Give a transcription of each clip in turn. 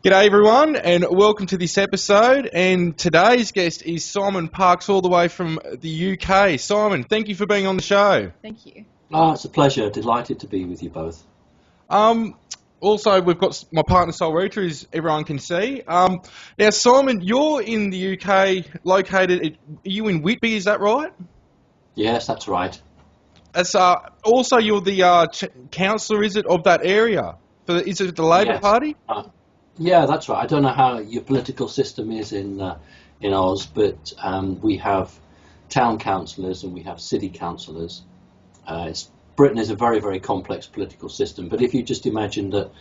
G'day everyone and welcome to this episode, and today's guest is Simon Parks all the way from the UK. Simon, thank you for being on the show. Thank you. Oh, it's a pleasure. Delighted to be with you both. Also, we've got my partner Solreta, as everyone can see. Now, Simon, you're in the UK, located, are you in Whitby, is that right? Yes, that's right. As, also, you're the councillor, is it, of that area? Is it the Labor Yes. Party? Yeah, that's right. I don't know how your political system is in Oz, but we have town councillors and we have city councillors. Britain is a very, very complex political system, but if you just imagine that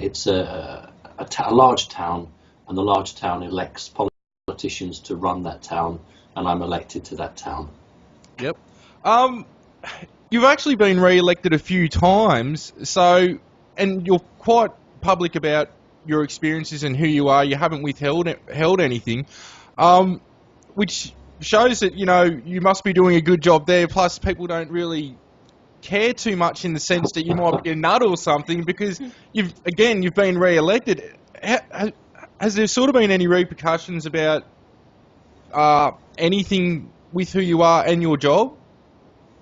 it's a large town, and the large town elects politicians to run that town, and I'm elected to that town. Yep. You've actually been re-elected a few times, and you're quite public about your experiences and who you are. You haven't withheld anything, which shows that, you know, you must be doing a good job there. Plus, people don't really care too much in the sense that you might be a nut or something, because you've been re-elected. Has there sort of been any repercussions about anything with who you are and your job?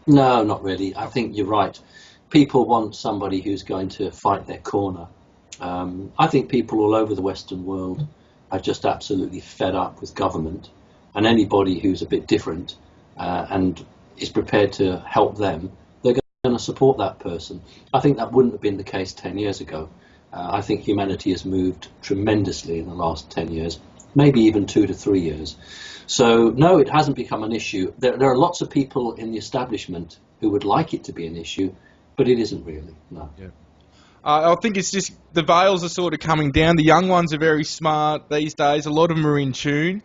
No, not really. I think you're right. People want somebody who's going to fight their corner. I think people all over the Western world are just absolutely fed up with government, and anybody who's a bit different and is prepared to help them, they're going to support that person. I think that wouldn't have been the case 10 years ago. I think humanity has moved tremendously in the last 10 years, maybe even 2 to 3 years. So, no, it hasn't become an issue. There are lots of people in the establishment who would like it to be an issue, but it isn't really, no. Yeah. I think it's just the veils are sort of coming down. The young ones are very smart these days. A lot of them are in tune.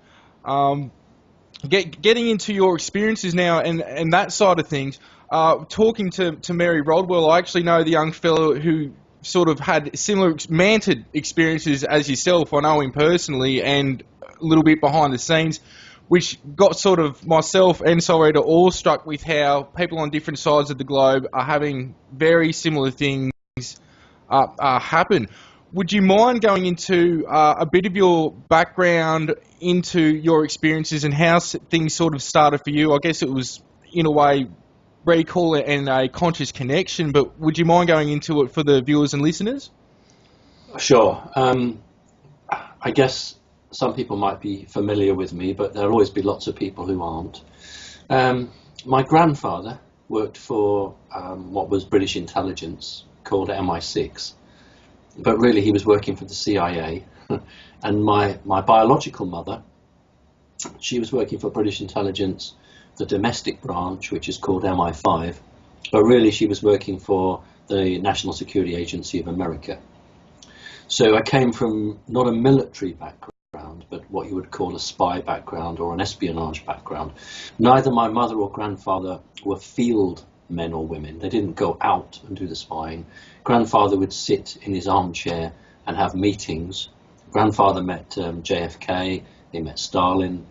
Getting into your experiences now and that side of things, talking to Mary Rodwell, I actually know the young fellow who sort of had similar Mantid experiences as yourself. I know him personally and a little bit behind the scenes, which got sort of myself and Solreta awestruck with how people on different sides of the globe are having very similar things happen. Would you mind going into a bit of your background into your experiences and how things sort of started for you? I guess it was, in a way, recall and a conscious connection, but would you mind going into it for the viewers and listeners? Sure. I guess some people might be familiar with me, but there'll always be lots of people who aren't. My grandfather worked for what was British intelligence, called MI6, but really he was working for the CIA. And my biological mother, she was working for British intelligence, the domestic branch, which is called MI5, but really she was working for the National Security Agency of America. So I came from not a military background, but what you would call a spy background or an espionage background. Neither my mother or grandfather were field men or women. They didn't go out and do the spying. Grandfather would sit in his armchair and have meetings. Grandfather met JFK, he met Stalin.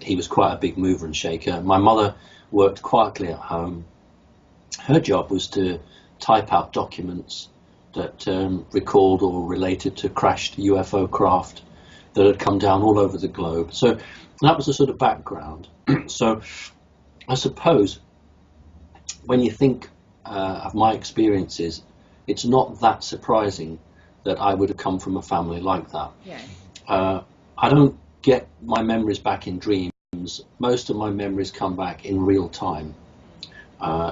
He was quite a big mover and shaker. My mother worked quietly at home. Her job was to type out documents that recalled or related to crashed UFO craft that had come down all over the globe. So that was the sort of background. So I suppose when you think of my experiences, it's not that surprising that I would have come from a family like that. Yeah. I don't get my memories back in dreams. Most of my memories come back in real time.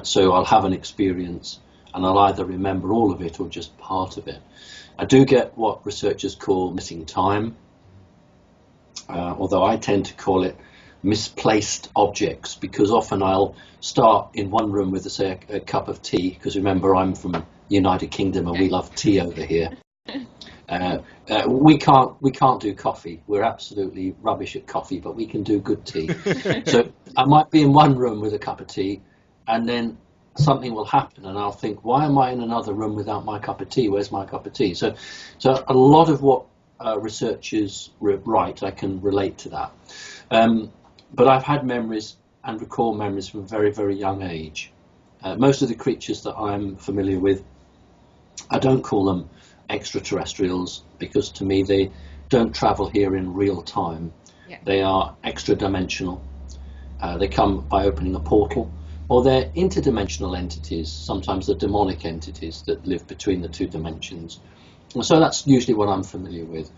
So I'll have an experience and I'll either remember all of it or just part of it. I do get what researchers call missing time, although I tend to call it misplaced objects, because often I'll start in one room with, say, a cup of tea, because remember I'm from United Kingdom and we love tea over here. We can't do coffee. We're absolutely rubbish at coffee, but we can do good tea. So I might be in one room with a cup of tea, and then something will happen, and I'll think, why am I in another room without my cup of tea? Where's my cup of tea? So a lot of what researchers write, I can relate to that. But I've had memories and recall memories from a very, very young age. Most of the creatures that I'm familiar with, I don't call them extraterrestrials, because to me they don't travel here in real time. Yeah. They are extra dimensional. They come by opening a portal, or they're interdimensional entities, sometimes the demonic entities that live between the two dimensions. And so that's usually what I'm familiar with.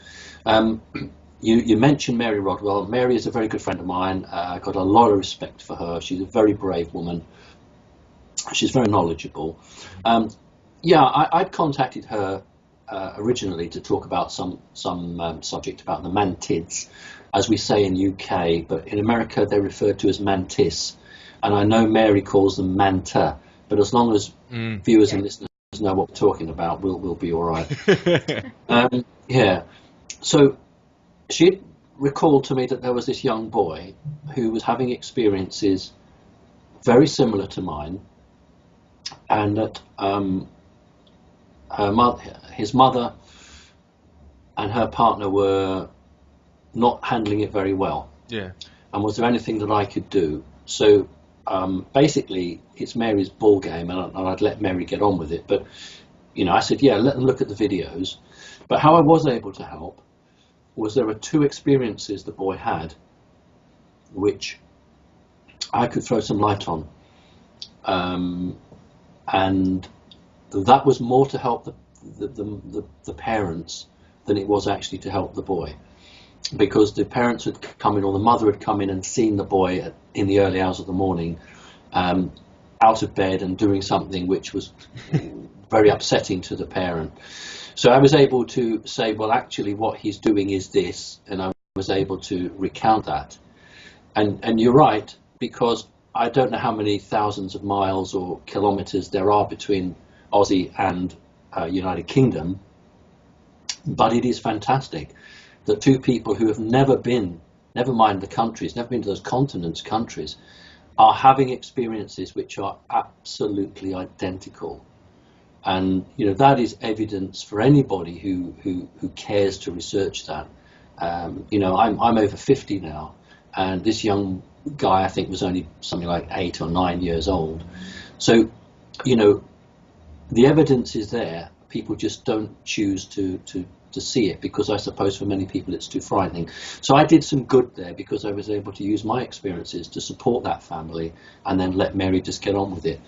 You mentioned Mary Rodwell. Mary is a very good friend of mine. I've got a lot of respect for her. She's a very brave woman. She's very knowledgeable. I'd contacted her originally to talk about some subject about the Mantids, as we say in UK, but in America they're referred to as Mantis, and I know Mary calls them Manta, but as long as viewers and listeners know what we're talking about, we'll be all right. So she recalled to me that there was this young boy who was having experiences very similar to mine, and that his mother and her partner were not handling it very well. Yeah. And was there anything that I could do? So basically, it's Mary's ball game, and I'd let Mary get on with it. But I said, let them look at the videos. But how I was able to help was there were two experiences the boy had, which I could throw some light on, and that was more to help the parents than it was actually to help the boy, because the parents had come in, or the mother had come in and seen the boy in the early hours of the morning, out of bed and doing something which was very upsetting to the parent. So I was able to say, well, actually what he's doing is this, and I was able to recount that. And you're right, because I don't know how many thousands of miles or kilometers there are between Aussie and United Kingdom, but it is fantastic that two people who have never been, never mind the countries, never been to those continents, countries, are having experiences which are absolutely identical. And that is evidence for anybody who cares to research that. I'm over 50 now, and this young guy I think was only something like 8 or 9 years old. So the evidence is there. People just don't choose to see it, because I suppose for many people it's too frightening. So I did some good there, because I was able to use my experiences to support that family, and then let Mary just get on with it.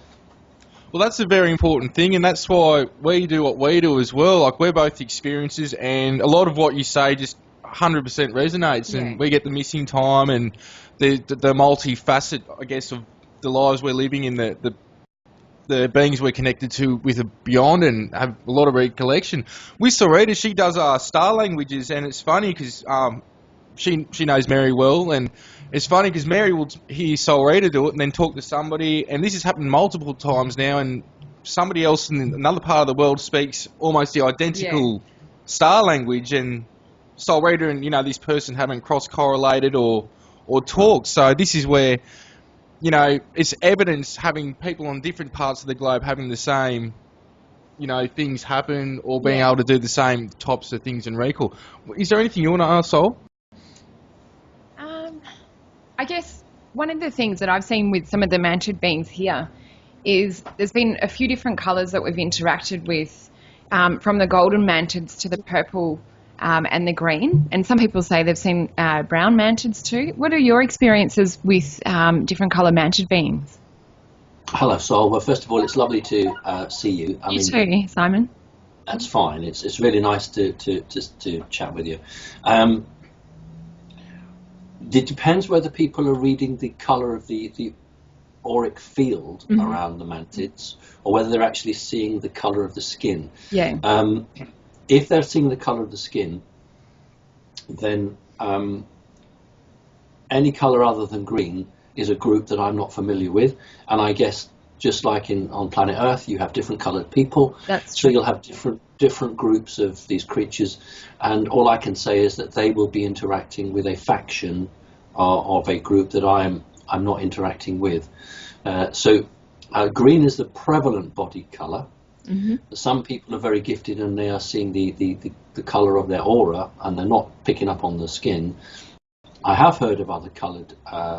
Well, that's a very important thing, and that's why we do what we do as well. Like, we're both experiences, and a lot of what you say just 100% resonates, and we get the missing time and the multifaceted, I guess, of the lives we're living in, the beings we're connected to with beyond, and have a lot of recollection. With Solreta, she does star languages, and it's funny because she knows Mary well, and it's funny because Mary will hear Solreta do it and then talk to somebody, and this has happened multiple times now, and somebody else in another part of the world speaks almost the identical star language, and Solreta and this person haven't cross-correlated or talked. So this is where it's evidence having people on different parts of the globe having the same things happen, or being able to do the same types of things and recall. Is there anything you want to ask, Sol? I guess one of the things that I've seen with some of the Mantid beings here is there's been a few different colours that we've interacted with, from the golden Mantids to the purple and the green. And some people say they've seen brown Mantids too. What are your experiences with different colour Mantid beings? Hello, Sol. Well, first of all, it's lovely to see you. You too, Simon. That's fine. It's really nice to chat with you. It depends whether people are reading the colour of the auric field around the Mantids, or whether they're actually seeing the colour of the skin. Yeah. If they're seeing the colour of the skin, then any colour other than green is a group that I'm not familiar with. And I guess just like on planet Earth, you have different coloured people. That's true. So you'll have different groups of these creatures. And all I can say is that they will be interacting with a faction of a group that I'm not interacting with. So green is the prevalent body colour. Mm-hmm. Some people are very gifted and they are seeing the colour of their aura, and they're not picking up on the skin. I have heard of other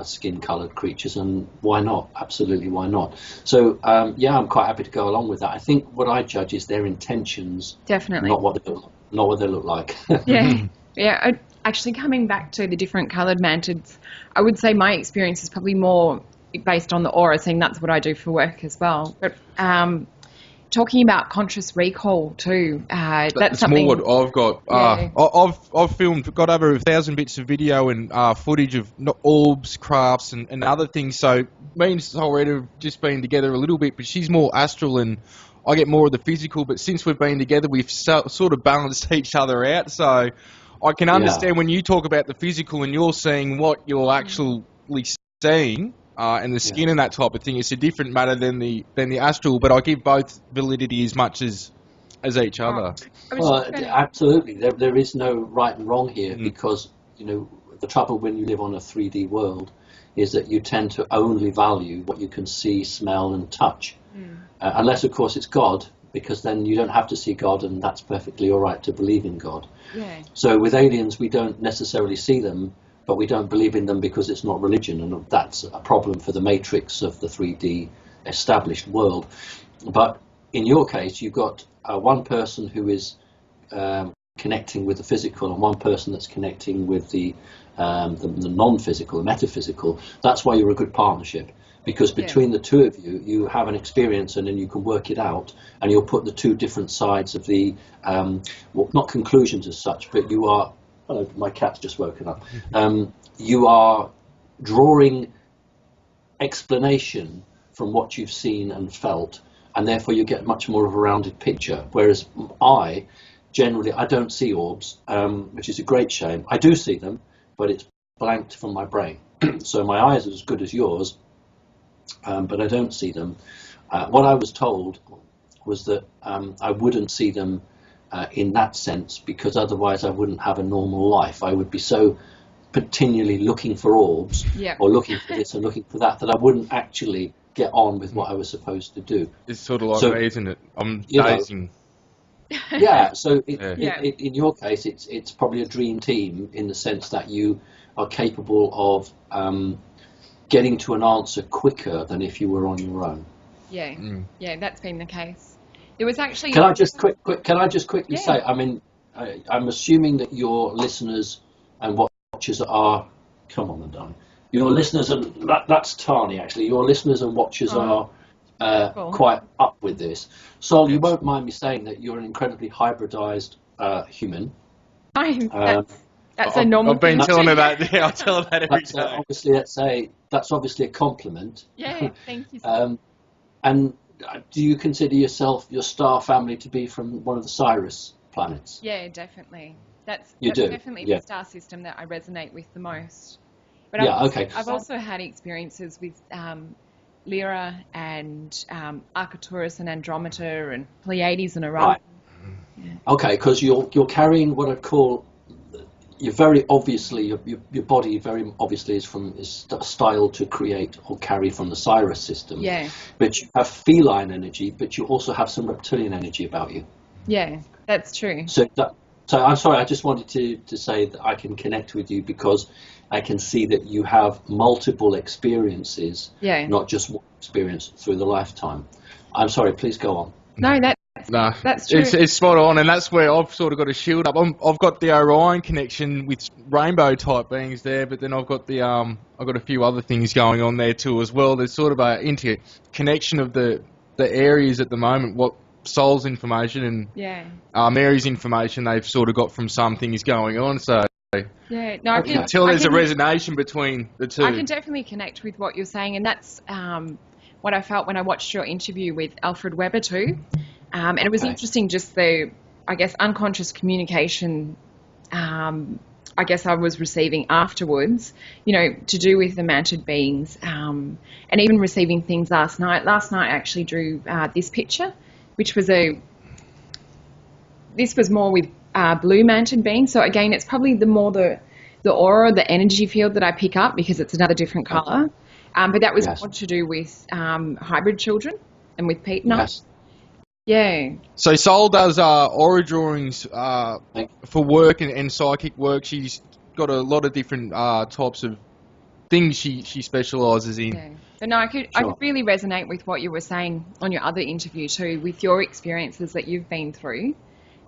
skin-coloured creatures, and why not? Absolutely, why not? So, I'm quite happy to go along with that. I think what I judge is their intentions, Definitely. not what they look like. Yeah, yeah. Actually, coming back to the different coloured mantids, I would say my experience is probably more based on the aura, seeing that's what I do for work as well. But talking about conscious recall too, that's something. More what I've got. Yeah. I've got over 1,000 bits of video and footage of orbs, crafts, and other things. So me and Solreta have just been together a little bit, but she's more astral and I get more of the physical. But since we've been together, we've sort of balanced each other out. So I can understand when you talk about the physical and you're seeing what you're actually seeing. And the skin and that type of thing, it's a different matter than the astral. But I give both validity as much as each other. Well, absolutely. There is no right and wrong here because the trouble when you live on a 3D world is that you tend to only value what you can see, smell, and touch, unless of course it's God, because then you don't have to see God, and that's perfectly all right to believe in God. Yeah. So with aliens, we don't necessarily see them. But we don't believe in them because it's not religion, and that's a problem for the matrix of the 3D established world. But in your case, you've got one person who is connecting with the physical and one person that's connecting with the non-physical, the metaphysical. That's why you're a good partnership, because between the two of you, you have an experience and then you can work it out, and you'll put the two different sides of the, not conclusions as such, but you are... Hello, my cat's just woken up. You are drawing explanation from what you've seen and felt, and therefore you get much more of a rounded picture. Whereas I don't see orbs, which is a great shame. I do see them, but it's blanked from my brain. So my eyes are as good as yours, but I don't see them. What I was told was that I wouldn't see them in that sense, because otherwise I wouldn't have a normal life. I would be so continually looking for orbs or looking for this and looking for that I wouldn't actually get on with what I was supposed to do. It's sort of like me, isn't it? I'm dazing. So in your case, it's probably a dream team in the sense that you are capable of getting to an answer quicker than if you were on your own. Yeah, that's been the case. It was actually. Can I just quickly say? I mean, I'm assuming that your listeners and watchers are. Come on, darling. Your listeners and that's Tani actually. Your listeners and watchers are quite up with this. Sol, you won't mind me saying that you're an incredibly hybridized human. That's a normal. I've been telling her that. Yeah, I tell her that every day. That's obviously a compliment. Yeah, thank you. And do you consider yourself, your star family, to be from one of the Sirius planets? Yeah, definitely. That's do? Definitely the star system that I resonate with the most. But I've also had experiences with Lyra and Arcturus and Andromeda and Pleiades and Orion. Right. Yeah. Okay, because you're carrying what I'd call, you're very obviously, your body very obviously is styled to create or carry from the Sirius system. Yeah. But you have feline energy, but you also have some reptilian energy about you. Yeah, that's true. So I'm sorry, I just wanted to say that I can connect with you because I can see that you have multiple experiences, not just one experience through the lifetime. I'm sorry, please go on. No, that's true. It's spot on, and that's where I've sort of got a shield up. I've got the Orion connection with rainbow type beings there, but then I've got I've got a few other things going on there too as well. There's sort of a interconnection of the areas at the moment. What Sol's information and Mary's information they've sort of got from some things going on. So I can tell there's a resonation between the two. I can definitely connect with what you're saying, and that's what I felt when I watched your interview with Alfred Weber too. And it was interesting, just the, I guess, unconscious communication, I guess I was receiving afterwards, to do with the Mantid beings, and even receiving things last night. Last night I actually drew this picture, which was this was more with blue Mantid beings. So again, it's probably the aura, the energy field that I pick up because it's another different colour. But that was more to do with hybrid children and with Pete and I. Yeah. So Sol does aura drawings for work and psychic work. She's got a lot of different types of things she specialises in. Yeah. But no, I could really resonate with what you were saying on your other interview too, with your experiences that you've been through.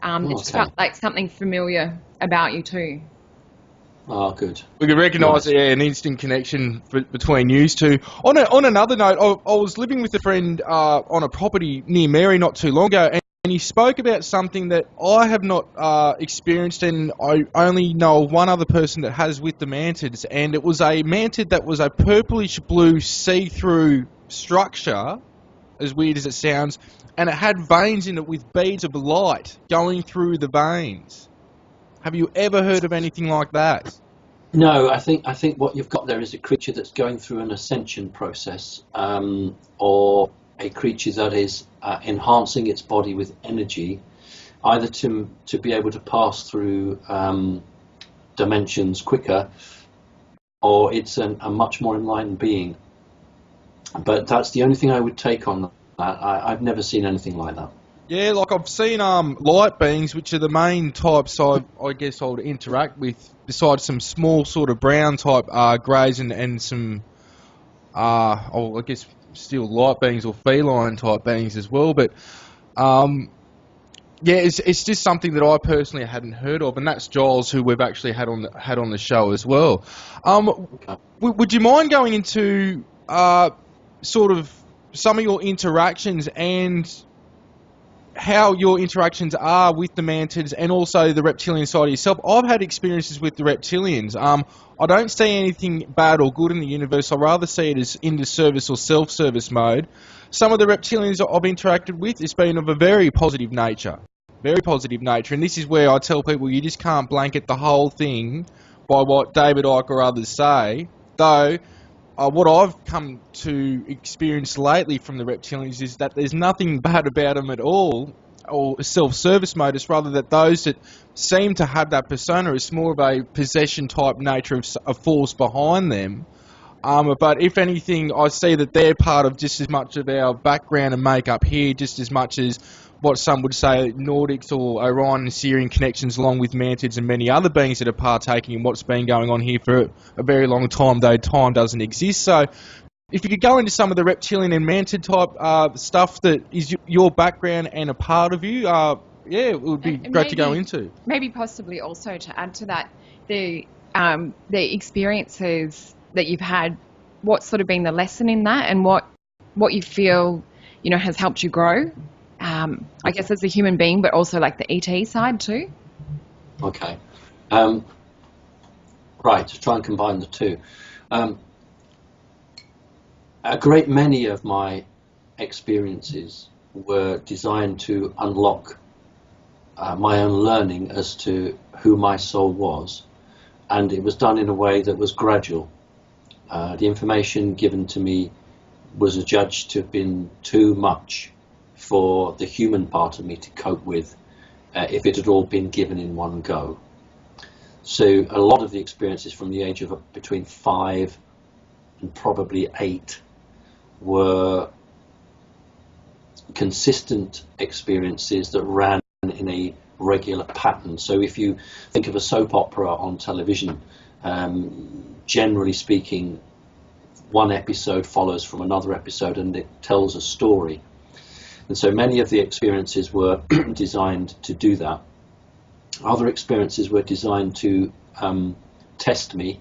It just felt like something familiar about you too. Oh, good. We could recognise an instant connection between you two. On another note, I was living with a friend on a property near Mary not too long ago, and he spoke about something that I have not experienced, and I only know of one other person that has with the mantids, and it was a mantid that was a purplish blue see-through structure, as weird as it sounds, and it had veins in it with beads of light going through the veins. Have you ever heard of anything like that? No, I think what you've got there is a creature that's going through an ascension process, or a creature that is enhancing its body with energy, either to be able to pass through dimensions quicker, or it's a much more enlightened being. But that's the only thing I would take on that. I've never seen anything like that. Yeah, like I've seen light beings, which are the main types I guess I would interact with, besides some small sort of brown type greys and some, I guess still light beings or feline type beings as well. But yeah, it's just something that I personally hadn't heard of, and that's Giles, who we've actually had on the show as well. Would you mind going into sort of some of your interactions and how your interactions are with the mantids and also the reptilian side of yourself? I've had experiences with the reptilians. I don't see anything bad or good in the universe. I rather see it as into service or self-service mode. Some of the reptilians that I've interacted with, it's been of a very positive nature. Very positive nature. And this is where I tell people you just can't blanket the whole thing by what David Icke or others say. Though, what I've come to experience lately from the reptilians is that there's nothing bad about them at all, or self-service mode. It's rather that those that seem to have that persona, it's more of a possession-type nature of a force behind them. But if anything, I see that they're part of just as much of our background and makeup here, just as much as what some would say Nordics or Orion and Syrian connections, along with mantids and many other beings that are partaking in what's been going on here for a very long time, though time doesn't exist. So if you could go into some of the reptilian and mantid type stuff that is your background and a part of you, yeah, it would be great to go into. Maybe possibly also to add to that, the experiences that you've had, what's sort of been the lesson in that, and what you feel, has helped you grow, I guess as a human being, but also like the ET side too. Okay. Right, to try and combine the two. A great many of my experiences were designed to unlock my own learning as to who my soul was, and it was done in a way that was gradual. The information given to me was adjudged to have been too much for the human part of me to cope with if it had all been given in one go. So a lot of the experiences from the age of between 5 and probably 8 were consistent experiences that ran in a regular pattern. So if you think of a soap opera on television, generally speaking, one episode follows from another episode and it tells a story. And so many of the experiences were designed to do that. Other experiences were designed to test me,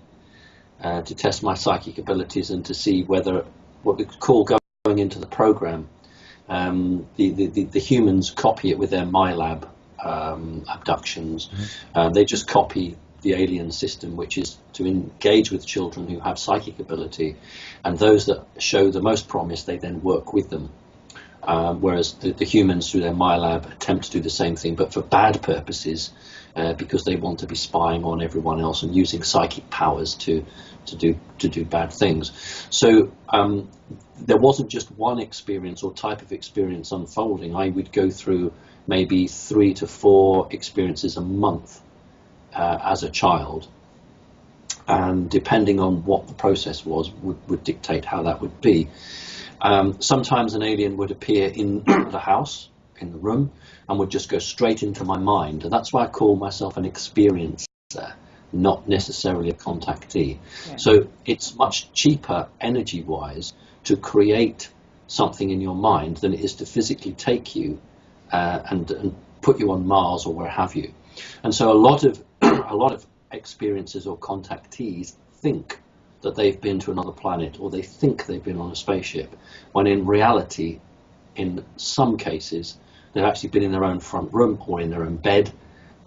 to test my psychic abilities and to see whether, what we could call going into the program, the humans copy it with their MyLab abductions. They just copy the alien system, which is to engage with children who have psychic ability, and those that show the most promise, they then work with them. Whereas the humans, through their MyLab, attempt to do the same thing, but for bad purposes, because they want to be spying on everyone else and using psychic powers to do bad things. So there wasn't just one experience or type of experience unfolding. I would go through maybe 3 to 4 experiences a month as a child, and depending on what the process was, would dictate how that would be. Sometimes an alien would appear in the house, in the room, and would just go straight into my mind. And that's why I call myself an experiencer, not necessarily a contactee. Yeah. So it's much cheaper energy-wise to create something in your mind than it is to physically take you and put you on Mars or where have you. And so a lot of experiencers or contactees think that they've been to another planet, or they think they've been on a spaceship, when in reality, in some cases, they've actually been in their own front room or in their own bed,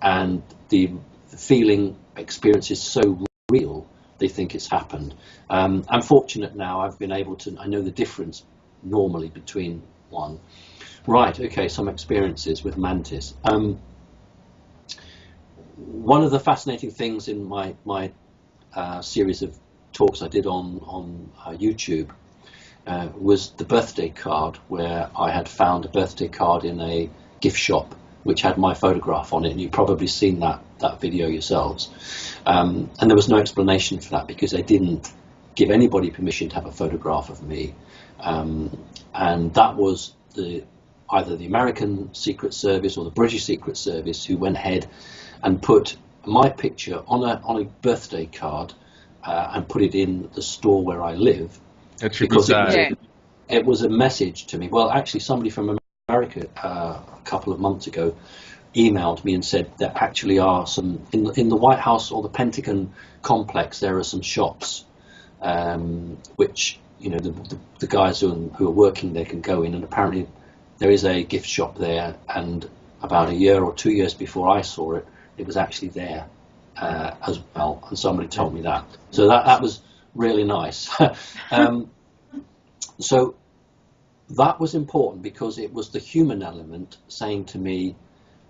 and the feeling experience is so real, they think it's happened. I'm fortunate now, I've been able to, I know the difference normally between one. Right, okay, some experiences with Mantis. One of the fascinating things in my series of talks I did on YouTube was the birthday card, where I had found a birthday card in a gift shop which had my photograph on it, and you've probably seen that video yourselves. And there was no explanation for that, because they didn't give anybody permission to have a photograph of me. And that was either the American Secret Service or the British Secret Service who went ahead and put my picture on a birthday card and put it in the store where I live. Because it was a message to me. Well, actually, somebody from America a couple of months ago emailed me and said there actually are some in the White House or the Pentagon complex. There are some shops which, you know, the guys who are working there can go in, and apparently there is a gift shop there. And about a year or 2 years before I saw it, it was actually there as well, and somebody told me that. So that was really nice. So that was important, because it was the human element saying to me,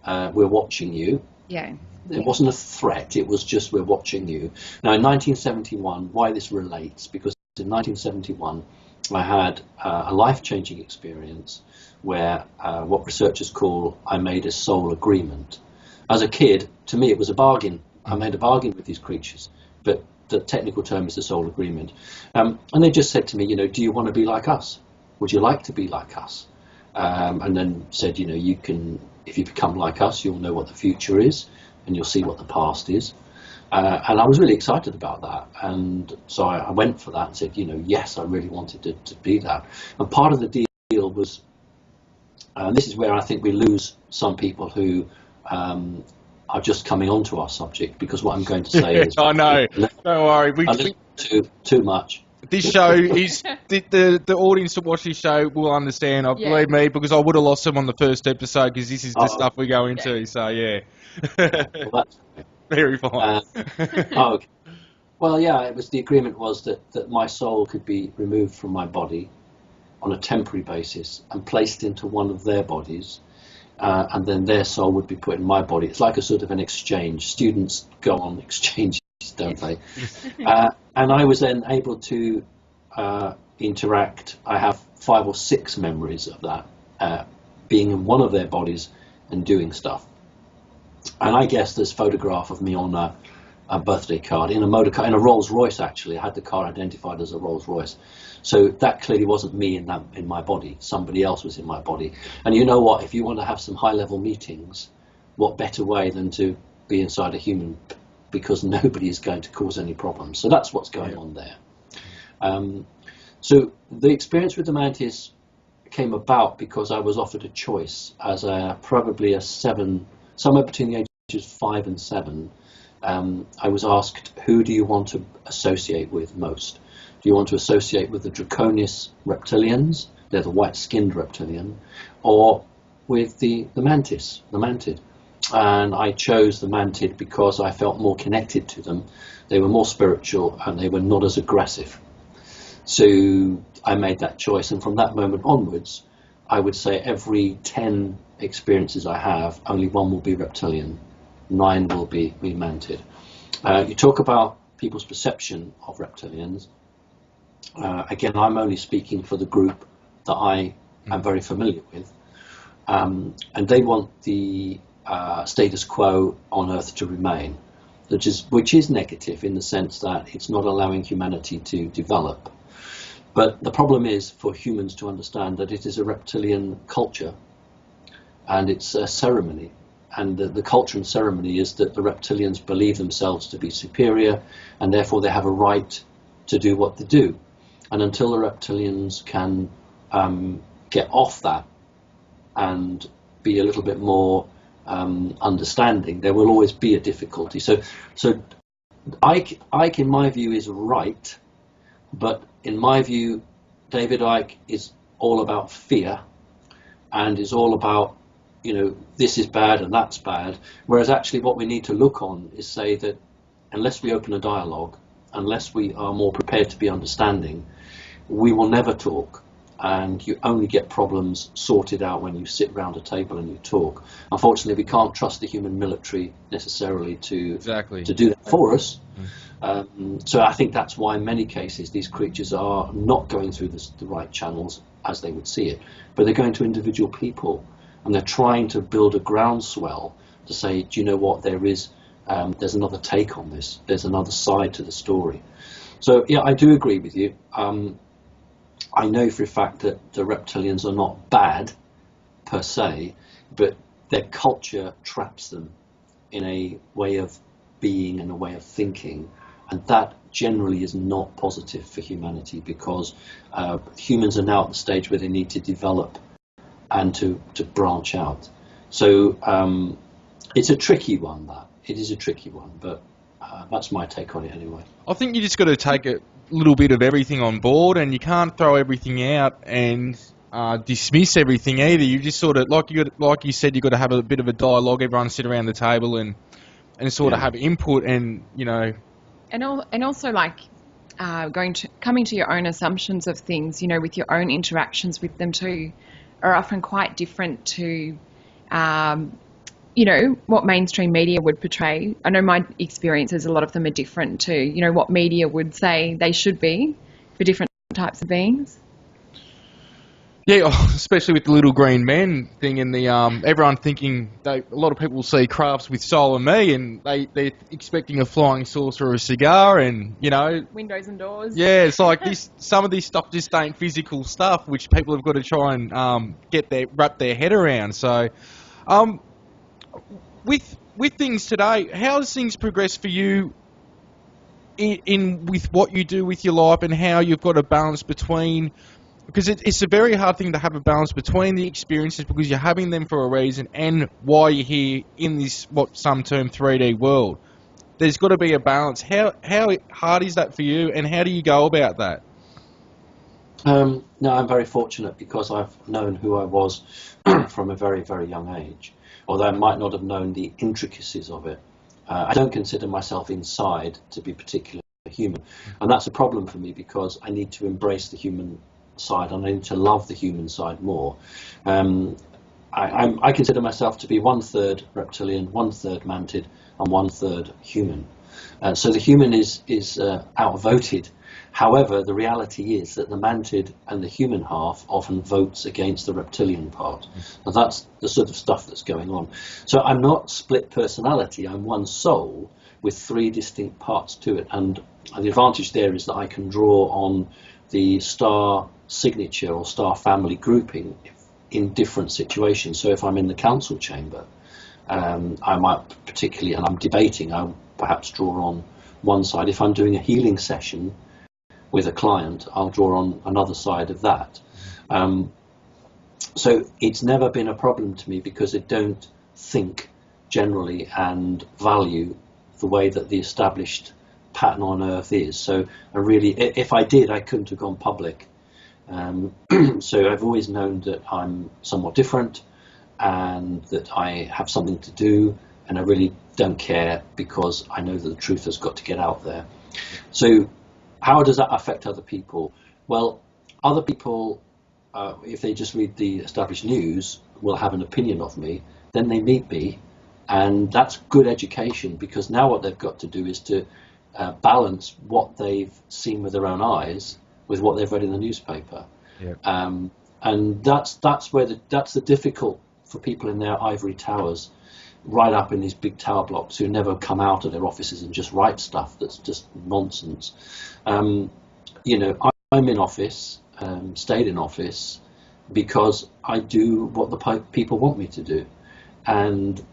we're watching you. Yeah. It wasn't a threat, it was just, we're watching you. Now, in 1971, why this relates, because in 1971 I had a life-changing experience where what researchers call, I made a soul agreement. As a kid, to me it was a bargain. I made a bargain with these creatures, but the technical term is the soul agreement. And they just said to me, you know, do you want to be like us? Would you like to be like us? And then said, you know, you can, if you become like us, you'll know what the future is, and you'll see what the past is. And I was really excited about that. And so I went for that and said, you know, yes, I really wanted to be that. And part of the deal was, and this is where I think we lose some people who are just coming onto our subject, because what I'm going to say is... I know, don't worry. We too much. This show is, the audience that watch this show will understand, believe me, because I would have lost them on the first episode, because this is the stuff we go into, so yeah. Well, that's very fine. Okay. Well, yeah, it was, the agreement was that my soul could be removed from my body on a temporary basis and placed into one of their bodies, and then their soul would be put in my body. It's like a sort of an exchange. Students go on exchanges, don't they? And I was then able to interact. I have 5 or 6 memories of that, being in one of their bodies and doing stuff. And I guess there's a photograph of me on a birthday card in a motor car, in a Rolls Royce. Actually, I had the car identified as a Rolls Royce, so that clearly wasn't me in my body. Somebody else was in my body. And you know what? If you want to have some high-level meetings, what better way than to be inside a human, because nobody is going to cause any problems. So that's what's going on there. So the experience with the Mantis came about because I was offered a choice as probably a 7, somewhere between the ages 5 and 7. I was asked, who do you want to associate with most? Do you want to associate with the Draconis Reptilians? They're the white-skinned reptilian, or with the Mantis, the Mantid? And I chose the Mantid because I felt more connected to them. They were more spiritual and they were not as aggressive. So I made that choice, and from that moment onwards, I would say every 10 experiences I have, only 1 will be reptilian, 9 will be Mantid. You talk about people's perception of reptilians. Again, I'm only speaking for the group that I am very familiar with. And they want the status quo on Earth to remain, which is negative in the sense that it's not allowing humanity to develop. But the problem is for humans to understand that it is a reptilian culture, and it's a ceremony, and the culture and ceremony is that the reptilians believe themselves to be superior, and therefore they have a right to do what they do. And until the reptilians can get off that and be a little bit more understanding, there will always be a difficulty. So Ike, in my view, is right, but in my view, David Icke is all about fear and is all about, this is bad and that's bad, whereas actually what we need to look on is say that unless we open a dialogue, unless we are more prepared to be understanding, we will never talk, and you only get problems sorted out when you sit round a table and you talk. Unfortunately, we can't trust the human military necessarily to do that for us. So I think that's why in many cases these creatures are not going through the right channels as they would see it, but they're going to individual people, and they're trying to build a groundswell to say, do you know what, there's another take on this, there's another side to the story. So yeah, I do agree with you. I know for a fact that the reptilians are not bad per se, but their culture traps them in a way of being and a way of thinking, and that generally is not positive for humanity, because humans are now at the stage where they need to develop and to branch out. So it's a tricky one, that. It is a tricky one, but that's my take on it anyway. I think you just got to take a little bit of everything on board, and you can't throw everything out and dismiss everything either. You just sort of, like you said, you got to have a bit of a dialogue. Everyone sit around the table and sort of have input, and and also like coming to your own assumptions of things, with your own interactions with them too, are often quite different to what mainstream media would portray. I know my experiences, a lot of them are different to, what media would say they should be for different types of beings. Yeah, especially with the little green men thing and the everyone thinking, a lot of people see crafts with Soul and me, and they're expecting a flying saucer or a cigar, and windows and doors. Yeah, it's like some of this stuff just ain't physical stuff, which people have got to try and wrap their head around. So, with things today, how has things progressed for you in with what you do with your life, and how you've got a balance between? Because it's a very hard thing to have a balance between the experiences, because you're having them for a reason, and why you're here in this, what some term 3D world. There's got to be a balance. How hard is that for you, and how do you go about that? No, I'm very fortunate, because I've known who I was from a very, very young age, although I might not have known the intricacies of it. I don't consider myself inside to be particularly human, and that's a problem for me, because I need to embrace the human side, and I need to love the human side more. I consider myself to be 1/3 reptilian, 1/3 mantid, and 1/3 human. So the human is outvoted. However, the reality is that the mantid and the human half often votes against the reptilian part. And that's the sort of stuff that's going on. So I'm not split personality, I'm one soul with 3 distinct parts to it. And the advantage there is that I can draw on the star signature or star family grouping in different situations. So if I'm in the council chamber, I might particularly, and I'm debating, I'll perhaps draw on one side. If I'm doing a healing session with a client, I'll draw on another side of that. So it's never been a problem to me, because I don't think generally and value the way that the established pattern on Earth is. So I really, if I did, I couldn't have gone public. So I've always known that I'm somewhat different, and that I have something to do, and I really don't care, because I know that the truth has got to get out there. So how does that affect other people? Well, other people, if they just read the established news, will have an opinion of me. Then they meet me, and that's good education, because now what they've got to do is to balance what they've seen with their own eyes with what they've read in the newspaper. Yep. And that's the difficult for people in their ivory towers, right up in these big tower blocks, who never come out of their offices and just write stuff that's just nonsense. I'm in office, stayed in office, because I do what the people want me to do. And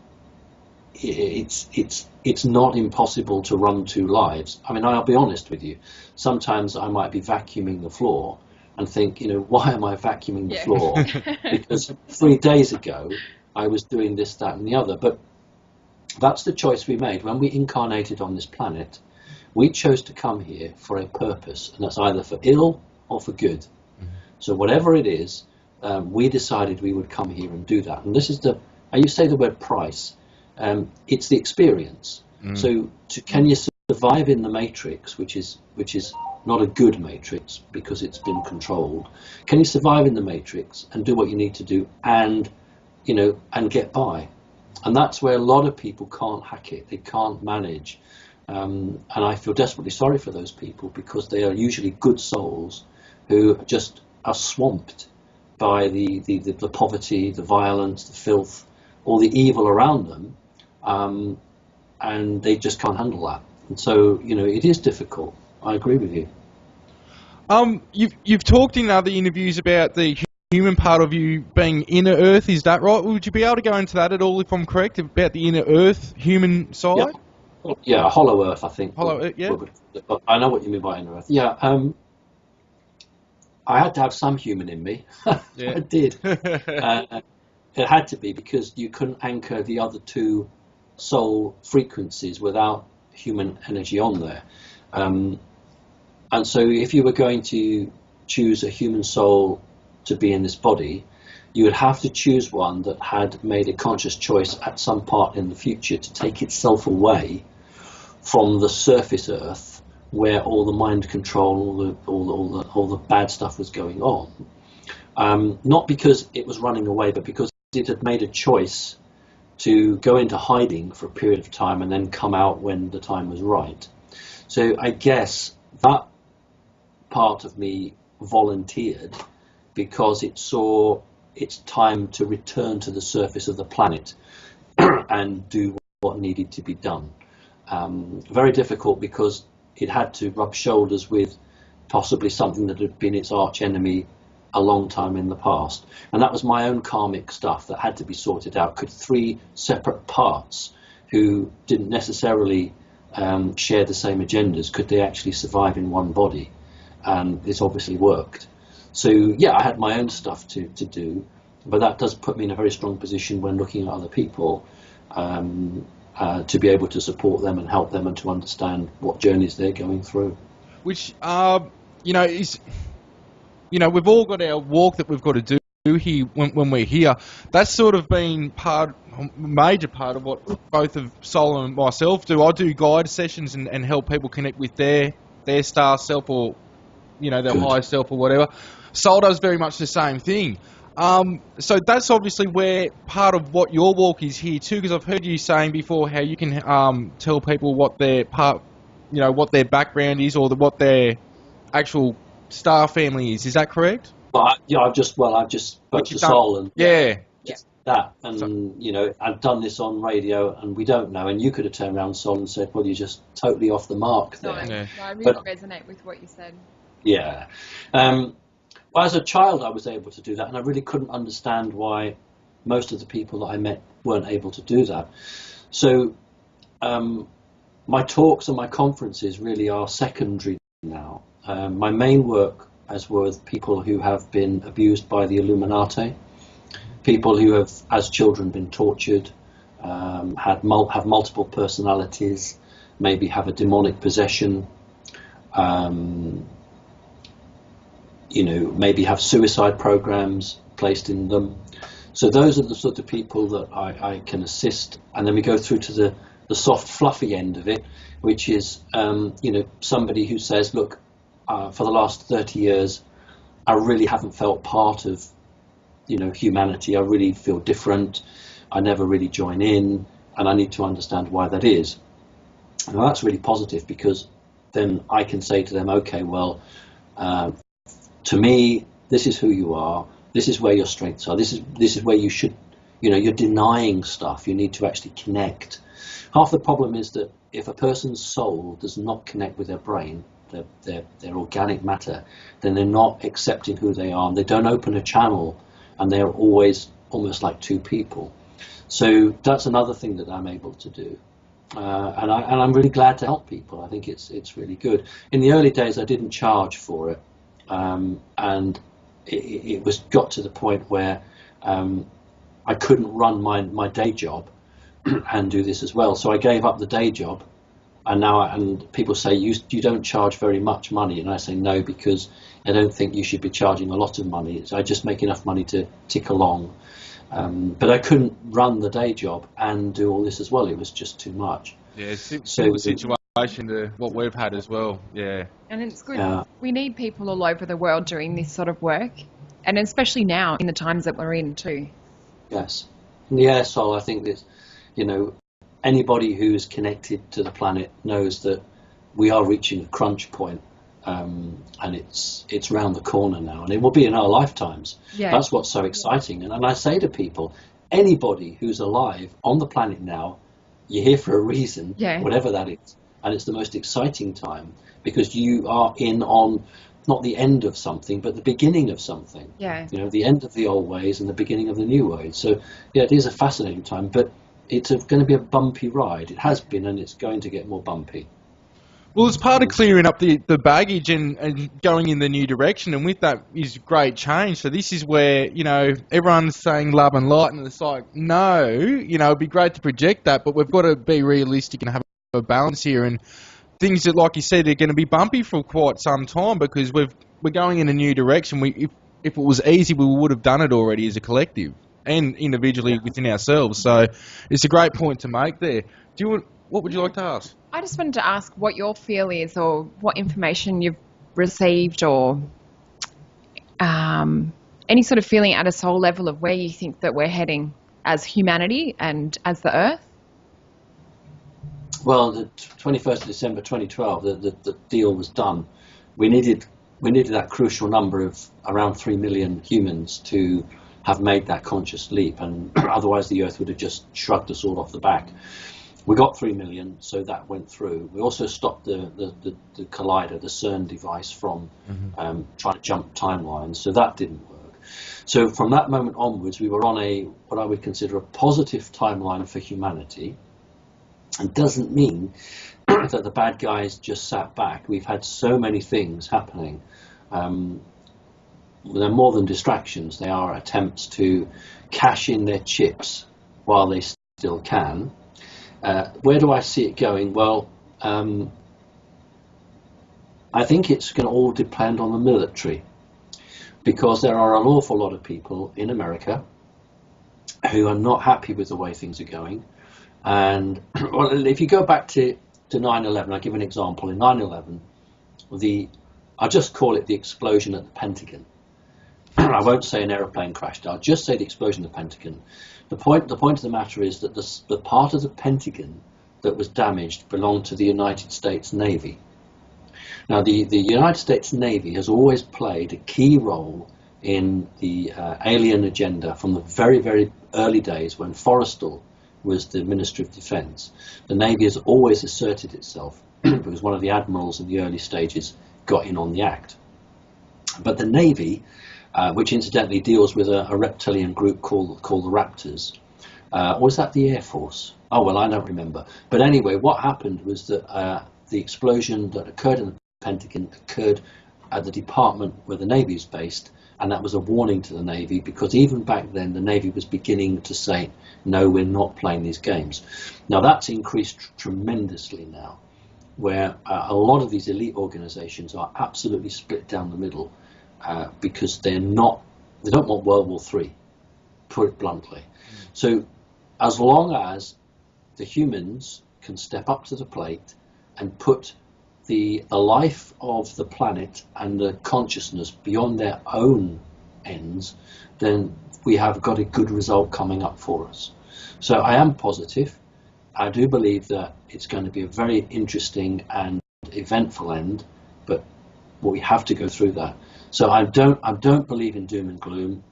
it's not impossible to run two lives. I mean, I'll be honest with you. Sometimes I might be vacuuming the floor and think, why am I vacuuming the floor? Because 3 days ago I was doing this, that, and the other. But that's the choice we made when we incarnated on this planet. We chose to come here for a purpose, and that's either for ill or for good. Mm-hmm. So whatever it is, we decided we would come here and do that. And this is you say the word price. It's the experience. Mm. So can you survive in the matrix, which is not a good matrix because it's been controlled? Can you survive in the matrix and do what you need to do and get by? And that's where a lot of people can't hack it. They can't manage. And I feel desperately sorry for those people because they are usually good souls who just are swamped by the poverty, the violence, the filth, all the evil around them. And they just can't handle that. And so, it is difficult. I agree with you. You've talked in other interviews about the human part of you being inner Earth. Is that right? Would you be able to go into that at all, if I'm correct, about the inner Earth human side? Yeah, hollow Earth, I think. Hollow Earth, yeah. But I know what you mean by inner Earth. Yeah. I had to have some human in me. Yeah. I did. It had to be because you couldn't anchor the other two soul frequencies without human energy on there. And so if you were going to choose a human soul to be in this body, you would have to choose one that had made a conscious choice at some part in the future to take itself away from the surface Earth where all the mind control, all the bad stuff was going on. Not because it was running away, but because it had made a choice to go into hiding for a period of time and then come out when the time was right. So I guess that part of me volunteered because it saw its time to return to the surface of the planet and do what needed to be done. Very difficult because it had to rub shoulders with possibly something that had been its arch enemy a long time in the past. And that was my own karmic stuff that had to be sorted out. Could 3 separate parts who didn't necessarily share the same agendas, could they actually survive in one body? And this obviously worked. So yeah, I had my own stuff to do, but that does put me in a very strong position when looking at other people to be able to support them and help them and to understand what journeys they're going through. Which, is... we've all got our walk that we've got to do here when we're here. That's sort of been a major part of what both of Sol and myself do. I do guide sessions and help people connect with their star self or, their higher self or whatever. Sol does very much the same thing. So that's obviously where part of what your walk is here too, because I've heard you saying before how you can tell people what their what their background is or what their actual star family is that correct? But I've just spoke to Sol and that, and so, I've done this on radio and we don't know, and you could have turned around, Sol, and said, well, you're just totally off the mark there. No, I really resonate with what you said. Yeah. Well, as a child I was able to do that, and I really couldn't understand why most of the people that I met weren't able to do that. So my talks and my conferences really are secondary now. My main work as with people who have been abused by the Illuminati, people who have, as children, been tortured, have multiple personalities, maybe have a demonic possession, maybe have suicide programs placed in them. So those are the sort of people that I can assist. And then we go through to the soft, fluffy end of it, which is, somebody who says, look, for the last 30 years, I really haven't felt part of, humanity. I really feel different. I never really join in, and I need to understand why that is. And that's really positive because then I can say to them, okay, well, to me, this is who you are. This is where your strengths are. This is where you should, you're denying stuff. You need to actually connect. Half the problem is that if a person's soul does not connect with their brain, their organic matter, then they're not accepting who they are, and they don't open a channel, and they're always almost like two people. So that's another thing that I'm able to do. And I'm really glad to help people. I think it's really good. In the early days, I didn't charge for it, and it was got to the point where I couldn't run my day job and do this as well. So I gave up the day job, and people say you don't charge very much money, and I say no, because I don't think you should be charging a lot of money. I just make enough money to tick along. But I couldn't run the day job and do all this as well. It was just too much. Yeah, similar situation to what we've had as well. Yeah. And it's good. We need people all over the world doing this sort of work, and especially now in the times that we're in too. Yes. Yeah, Sol, I think that, anybody who's connected to the planet knows that we are reaching a crunch point. And it's round the corner now, and it will be in our lifetimes. Yeah. That's what's so exciting. And I say to people, anybody who's alive on the planet now, you're here for a reason, whatever that is. And it's the most exciting time, because you are in on not the end of something, but the beginning of something. Yeah. The end of the old ways and the beginning of the new ways. So, yeah, it is a fascinating time, but it's going to be a bumpy ride. It has been, and it's going to get more bumpy. Well, it's part of clearing up the baggage and going in the new direction, and with that is great change. So this is where, everyone's saying love and light, and it's like, no, it'd be great to project that, but we've got to be realistic and have a balance here, and things that, like you said, are going to be bumpy for quite some time, because we're going in a new direction. If it was easy, we would have done it already as a collective and individually within ourselves. So it's a great point to make there. What would you like to ask? I just wanted to ask what your feel is, or what information you've received, or any sort of feeling at a soul level of where you think that we're heading as humanity and as the Earth. Well, the 21st of December 2012, the deal was done. We needed that crucial number of around 3 million humans to have made that conscious leap, and otherwise the Earth would have just shrugged us all off the back. We got 3 million, so that went through. We also stopped the collider, the CERN device, from trying to jump timelines, so that didn't work. So from that moment onwards, we were on what I would consider a positive timeline for humanity. It doesn't mean that the bad guys just sat back. We've had so many things happening. They're more than distractions. They are attempts to cash in their chips while they still can. Where do I see it going? Well, I think it's going to all depend on the military, because there are an awful lot of people in America who are not happy with the way things are going. And well, if you go back to 9/11, I'll give an example. In 9/11, I'll just call it the explosion at the Pentagon. I won't say an aeroplane crashed. I'll just say the explosion at the Pentagon. The point of the matter is that the part of the Pentagon that was damaged belonged to the United States Navy. Now, the United States Navy has always played a key role in the alien agenda from the very, very early days when Forrestal was the Minister of Defense. The Navy has always asserted itself because one of the admirals in the early stages got in on the act. But the Navy, which incidentally deals with a reptilian group called the Raptors, or was that the Air Force? Oh, well, I don't remember. But anyway, what happened was that the explosion that occurred in the Pentagon occurred at the department where the Navy is based, and that was a warning to the Navy, because even back then the Navy was beginning to say, no, we're not playing these games. Now that's increased tremendously now, where a lot of these elite organizations are absolutely split down the middle, because they don't want World War III, put it bluntly. So as long as the humans can step up to the plate and put the life of the planet and the consciousness beyond their own ends, then we have got a good result coming up for us. So I am positive. I do believe that it's going to be a very interesting and eventful end, but we have to go through that. So I don't believe in doom and gloom.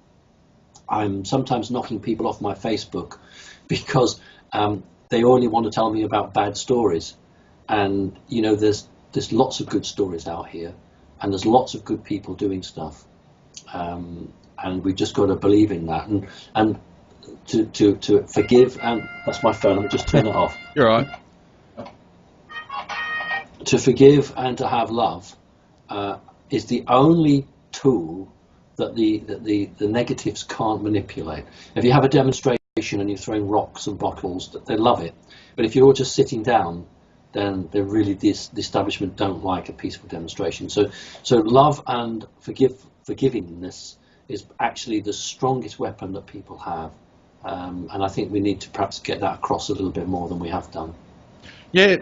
I'm sometimes knocking people off my Facebook because they only want to tell me about bad stories. And, there's lots of good stories out here, and there's lots of good people doing stuff. And we've just got to believe in that. And to forgive, and that's my phone. Let me just turn it off. You're right. To forgive and to have love is the only tool that the negatives can't manipulate. If you have a demonstration and you're throwing rocks and bottles, they love it. But if you're just sitting down, then they're really the establishment don't like a peaceful demonstration. So love and forgivingness is actually the strongest weapon that people have, and I think we need to perhaps get that across a little bit more than we have done. Yeah.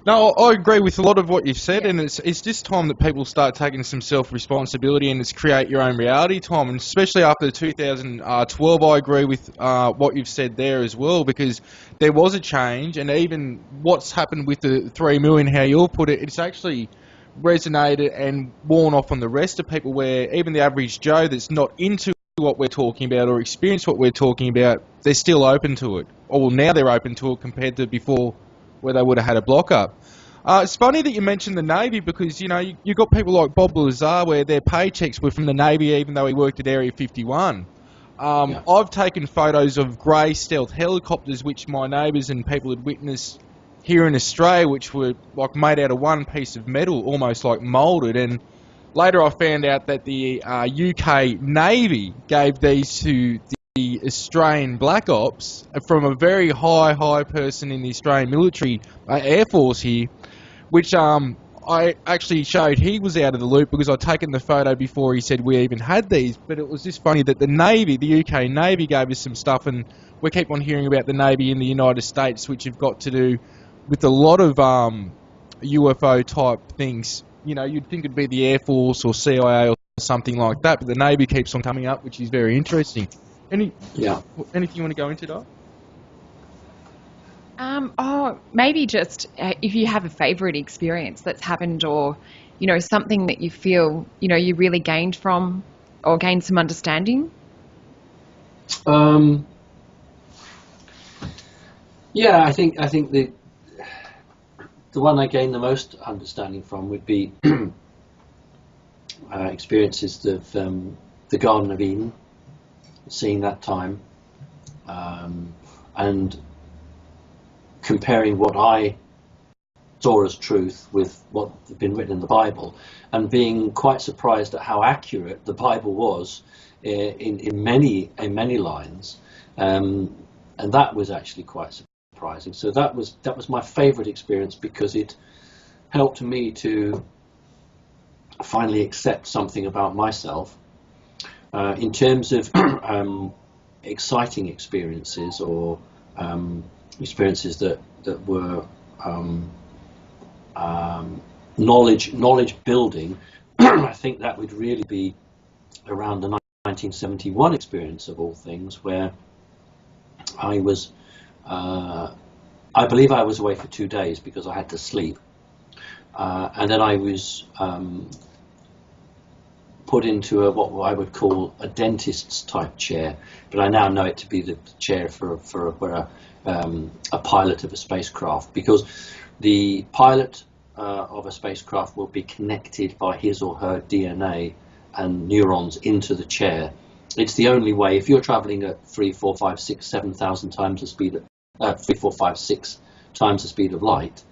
No, I agree with a lot of what you've said, and it's just time that people start taking some self-responsibility and it's create your own reality time, and especially after 2012, I agree with what you've said there as well, because there was a change, and even what's happened with the 3 million, how you'll put it, it's actually resonated and worn off on the rest of people, where even the average Joe that's not into what we're talking about or experienced what we're talking about, they're still open to it. Or well, now they're open to it compared to before, where they would have had a block up. It's funny that you mentioned the Navy, because you got people like Bob Lazar where their paychecks were from the Navy even though he worked at Area 51. Yeah. I've taken photos of grey stealth helicopters which my neighbours and people had witnessed here in Australia, which were like made out of one piece of metal, almost like moulded, and later I found out that the UK Navy gave these to the Australian Black Ops from a very high person in the Australian military, Air Force here, which I actually showed he was out of the loop because I'd taken the photo before he said we even had these. But it was just funny that the Navy, the UK Navy, gave us some stuff, and we keep on hearing about the Navy in the United States, which have got to do with a lot of UFO type things. You'd think it'd be the Air Force or CIA or something like that, but the Navy keeps on coming up, which is very interesting. Anything you want to go into, Doc? Maybe just if you have a favourite experience that's happened, or something that you feel you really gained from, or gained some understanding. Yeah, I think the one I gained the most understanding from would be experiences of the Garden of Eden, seeing that time, and comparing what I saw as truth with what had been written in the Bible, and being quite surprised at how accurate the Bible was in many lines, and that was actually quite surprising. So that was my favourite experience, because it helped me to finally accept something about myself. In terms of exciting experiences, or experiences that were knowledge building, I think that would really be around the 1971 experience of all things, where I was, I believe I was away for 2 days because I had to sleep, and then I was put into what I would call a dentist's type chair, but I now know it to be the chair for a pilot of a spacecraft, because the pilot of a spacecraft will be connected by his or her DNA and neurons into the chair. It's the only way. If you're traveling at 3, 4, 5, 6, 7,000 times the speed of 3, 4, 5, 6 times the speed of light,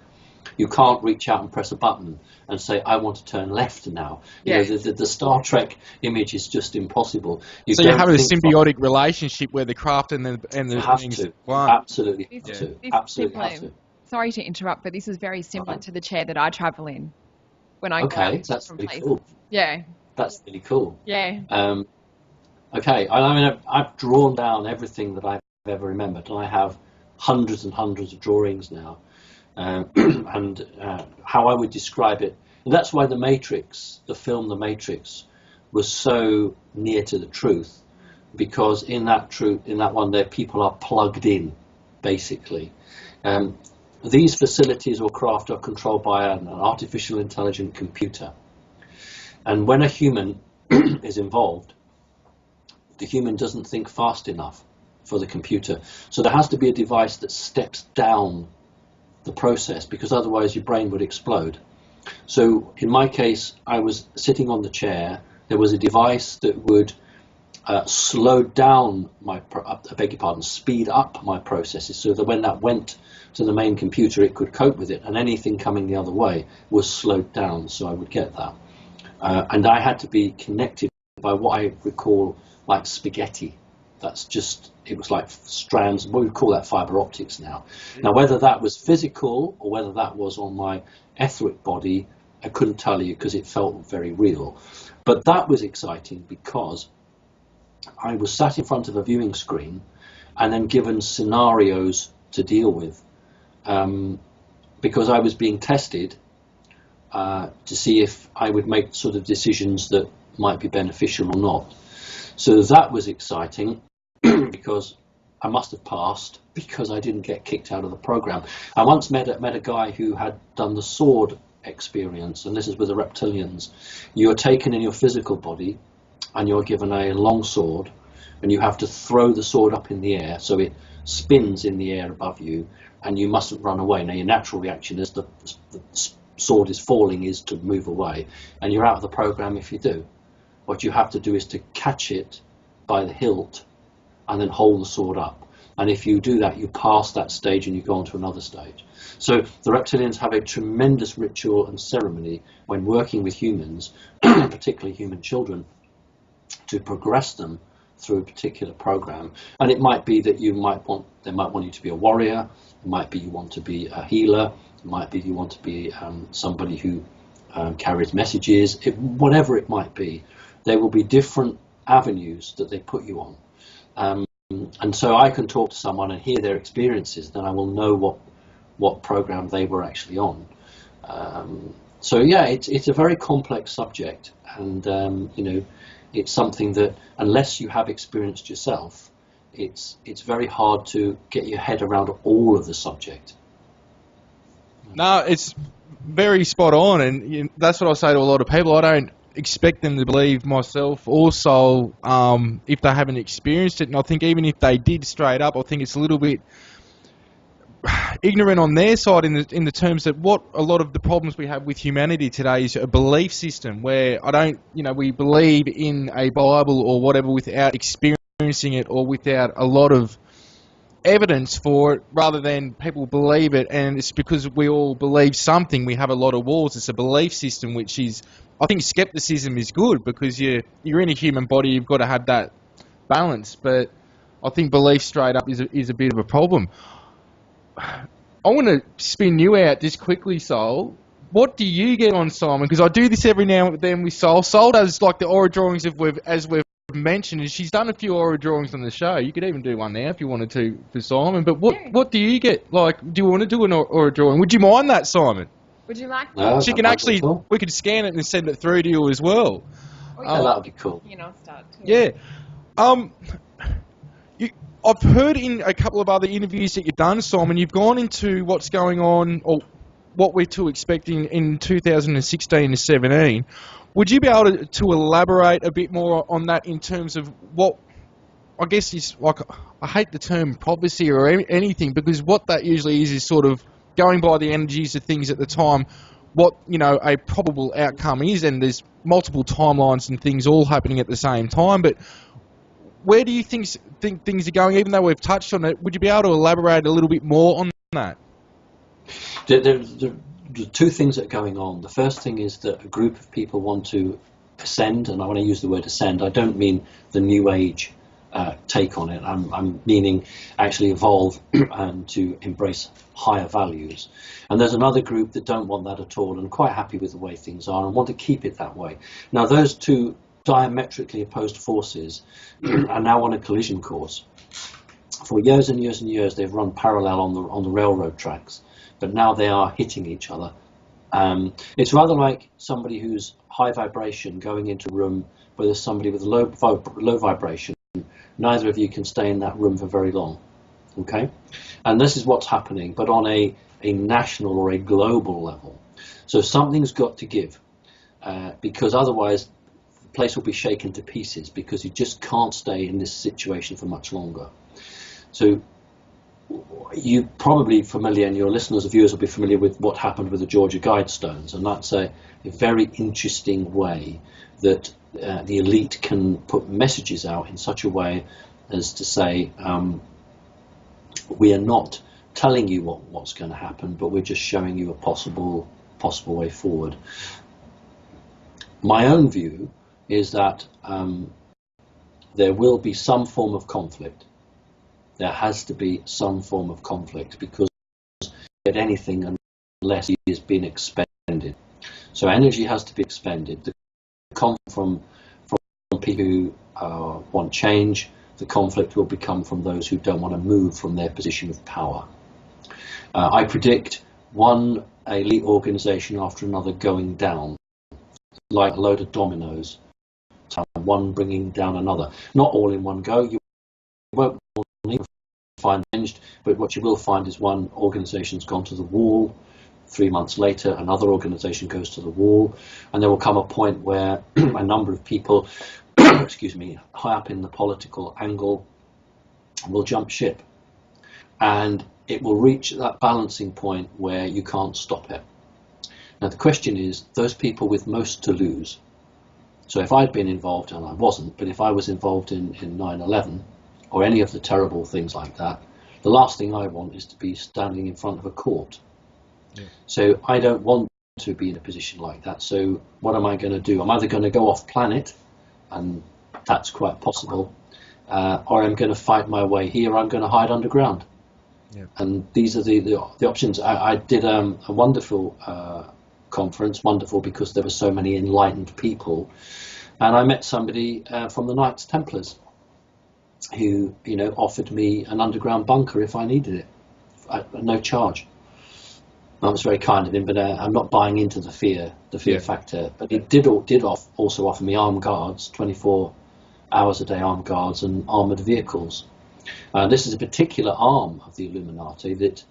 you can't reach out and press a button and say, I want to turn left now. Yes. The Star Trek image is just impossible. So you have a symbiotic relationship where the craft and the have things to. one. Absolutely This have to. is Absolutely have to. simply- Sorry to interrupt, but this is very similar to the chair that I travel in when I go Okay, out that's from really places. cool. Yeah, That's really cool. yeah. Okay, I mean, I've drawn down everything that I've ever remembered, and I have hundreds and hundreds of drawings now. And how I would describe it, and that's why the film The Matrix, was so near to the truth, because in that one there, people are plugged in, basically. These facilities or craft are controlled by an artificial intelligent computer, and when a human is involved, the human doesn't think fast enough for the computer, so there has to be a device that steps down the process, because otherwise your brain would explode. So in my case, I was sitting on the chair. There was a device that would slowed down I beg your pardon, speed up my processes so that when that went to the main computer, it could cope with it, and anything coming the other way was slowed down, so I would get that. And I had to be connected by what I recall like spaghetti. That's just, it was like strands, we would call that fiber optics now. Now, whether that was physical or whether that was on my etheric body, I couldn't tell you because it felt very real. But that was exciting because I was sat in front of a viewing screen and then given scenarios to deal with, because I was being tested to see if I would make sort of decisions that might be beneficial or not. So that was exciting because I must have passed because I didn't get kicked out of the program. I once met a guy who had done the sword experience, and this is with the reptilians. You are taken in your physical body and you're given a long sword, and you have to throw the sword up in the air so it spins in the air above you, and you mustn't run away. Now, your natural reaction as the sword is falling is to move away, and you're out of the program if you do. What you have to do is to catch it by the hilt and then hold the sword up. And if you do that, you pass that stage and you go on to another stage. So the reptilians have a tremendous ritual and ceremony when working with humans, particularly human children, to progress them through a particular program. And it might be that they might want you to be a warrior, it might be you want to be a healer, it might be you want to be somebody who carries messages, whatever it might be. There will be different avenues that they put you on. And so I can talk to someone and hear their experiences, then I will know what program they were actually on. So yeah, it's a very complex subject, and it's something that unless you have experienced yourself, it's very hard to get your head around all of the subject. No, it's very spot on, and that's what I say to a lot of people. I don't expect them to believe myself or Sol if they haven't experienced it, and I think even if they did straight up, I think it's a little bit ignorant on their side in the terms that what a lot of the problems we have with humanity today is a belief system where we believe in a Bible or whatever without experiencing it or without a lot of evidence for it, rather than people believe it, and it's because we all believe something. We have a lot of walls. It's a belief system, which is, I think skepticism is good because you're in a human body. You've got to have that balance, but I think belief straight up is a bit of a problem. I want to spin you out just quickly, Sol. What do you get on Simon? Because I do this every now and then with Sol. Sol does like the aura drawings as we've mentioned, and she's done a few aura drawings on the show. You could even do one now if you wanted to for Simon. But what do you get? Like, do you want to do an aura drawing? Would you mind that, Simon? Would you like No, She can actually, we could scan it and send it through to you as well. that would be cool. Start too. Yeah. I've heard in a couple of other interviews that you've done, Simon, you've gone into what's going on, or what we're to expect in 2016 to 17. Would you be able to elaborate a bit more on that in terms of what, I guess is like, I hate the term prophecy or anything, because what that usually is sort of going by the energies of things at the time, what, a probable outcome is, and there's multiple timelines and things all happening at the same time, but where do you think things are going, even though we've touched on it? Would you be able to elaborate a little bit more on that? There are two things that are going on. The first thing is that a group of people want to ascend, and I want to use the word ascend. I don't mean the New Age take on it. I'm meaning actually evolve and to embrace higher values. And there's another group that don't want that at all and are quite happy with the way things are and want to keep it that way. Now, those two diametrically opposed forces are now on a collision course. For years and years and years, they've run parallel on the railroad tracks, but now they are hitting each other. It's rather like somebody who's high vibration going into a room where there's somebody with low vibration. Neither of you can stay in that room for very long. Okay, and this is what's happening, but on a national or a global level. So something's got to give, because otherwise place will be shaken to pieces, because you just can't stay in this situation for much longer. So you're probably familiar, and your listeners and viewers will be familiar with what happened with the Georgia Guidestones, and that's a very interesting way that the elite can put messages out in such a way as to say, we are not telling you what's going to happen, but we're just showing you a possible way forward. My own view is that there will be some form of conflict. There has to be some form of conflict, because you don't get anything unless it has been expended. So energy has to be expended. The conflict from people who want change, the conflict will become from those who don't want to move from their position of power. I predict one elite organization after another going down, like a load of dominoes, one bringing down another. Not all in one go. You won't find changed, but what you will find is one organization's gone to the wall. 3 months later, another organization goes to the wall, and there will come a point where a number of people, excuse me, high up in the political angle will jump ship, and it will reach that balancing point where you can't stop it. Now the question is, those people with most to lose. So if I'd been involved, and I wasn't, but if I was involved in 9/11 or any of the terrible things like that, the last thing I want is to be standing in front of a court. Yeah. So I don't want to be in a position like that. So what am I going to do? I'm either going to go off planet, and that's quite possible, or I'm going to fight my way here. I'm going to hide underground. Yeah. And these are the options. I did a wonderful conference, wonderful because there were so many enlightened people, and I met somebody from the Knights Templars who, offered me an underground bunker if I needed it, at no charge. That was very kind of him, but I'm not buying into the fear factor. But he did also offer me armed guards, 24 hours a day armed guards, and armoured vehicles. This is a particular arm of the Illuminati that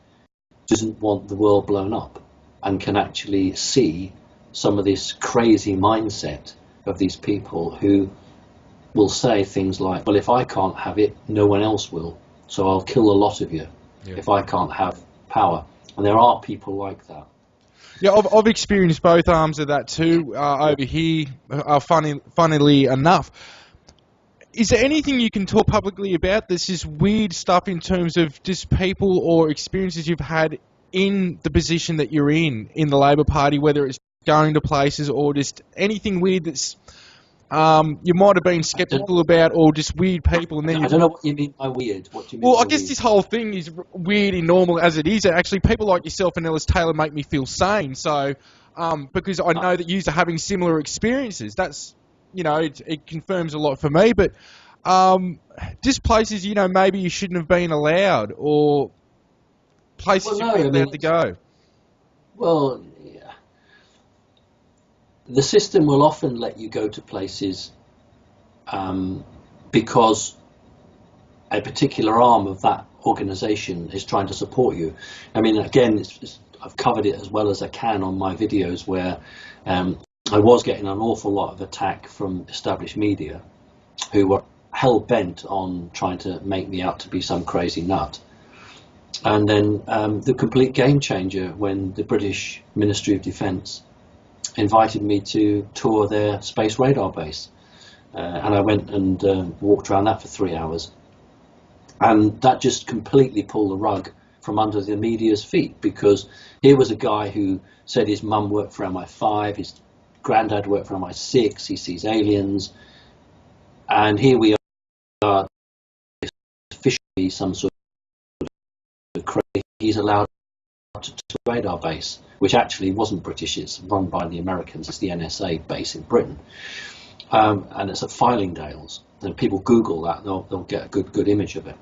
doesn't want the world blown up, and can actually see some of this crazy mindset of these people who will say things like, well, if I can't have it, no one else will, so I'll kill a lot of you if I can't have power. And there are people like that. Yeah, I've experienced both arms of that too over here, funnily enough. Is there anything you can talk publicly about this is weird stuff in terms of just people or experiences you've had in the position that you're in the Labor Party, whether it's going to places or just anything weird that's you might have been sceptical about, or just weird people? And then I don't know what you mean by weird. What do you mean? Well, I guess this whole thing is weird and normal as it is. Actually, people like yourself and Ellis Taylor make me feel sane. So, because I know that you are having similar experiences, that's, it confirms a lot for me. But just places, maybe you shouldn't have been allowed, or places you've been allowed to go. Well, the system will often let you go to places because a particular arm of that organisation is trying to support you. I mean, again, I've covered it as well as I can on my videos, where I was getting an awful lot of attack from established media who were hell-bent on trying to make me out to be some crazy nut. And then the complete game changer when the British Ministry of Defence invited me to tour their space radar base, and I went and walked around that for 3 hours, and that just completely pulled the rug from under the media's feet, because here was a guy who said his mum worked for MI5, his granddad worked for MI6, he sees aliens, and here we are, officially some sort of crazy, he's allowed to radar base, which actually wasn't British, it's run by the Americans, it's the NSA base in Britain, and it's at Fylingdales, and people Google that, they'll get a good image of it.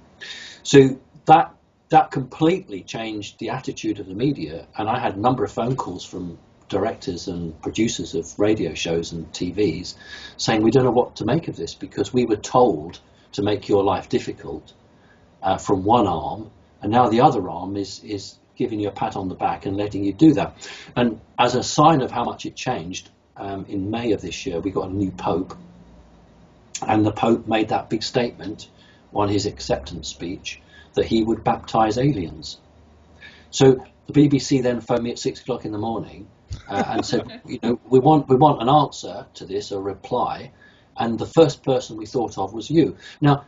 So that completely changed the attitude of the media, and I had a number of phone calls from directors and producers of radio shows and TVs saying, we don't know what to make of this, because we were told to make your life difficult from one arm, and now the other arm is giving you a pat on the back and letting you do that. And as a sign of how much it changed, in May of this year we got a new Pope, and the Pope made that big statement on his acceptance speech that he would baptize aliens. So the BBC then phoned me at 6 o'clock in the morning and said, we want an answer to this, a reply, and the first person we thought of was you. Now,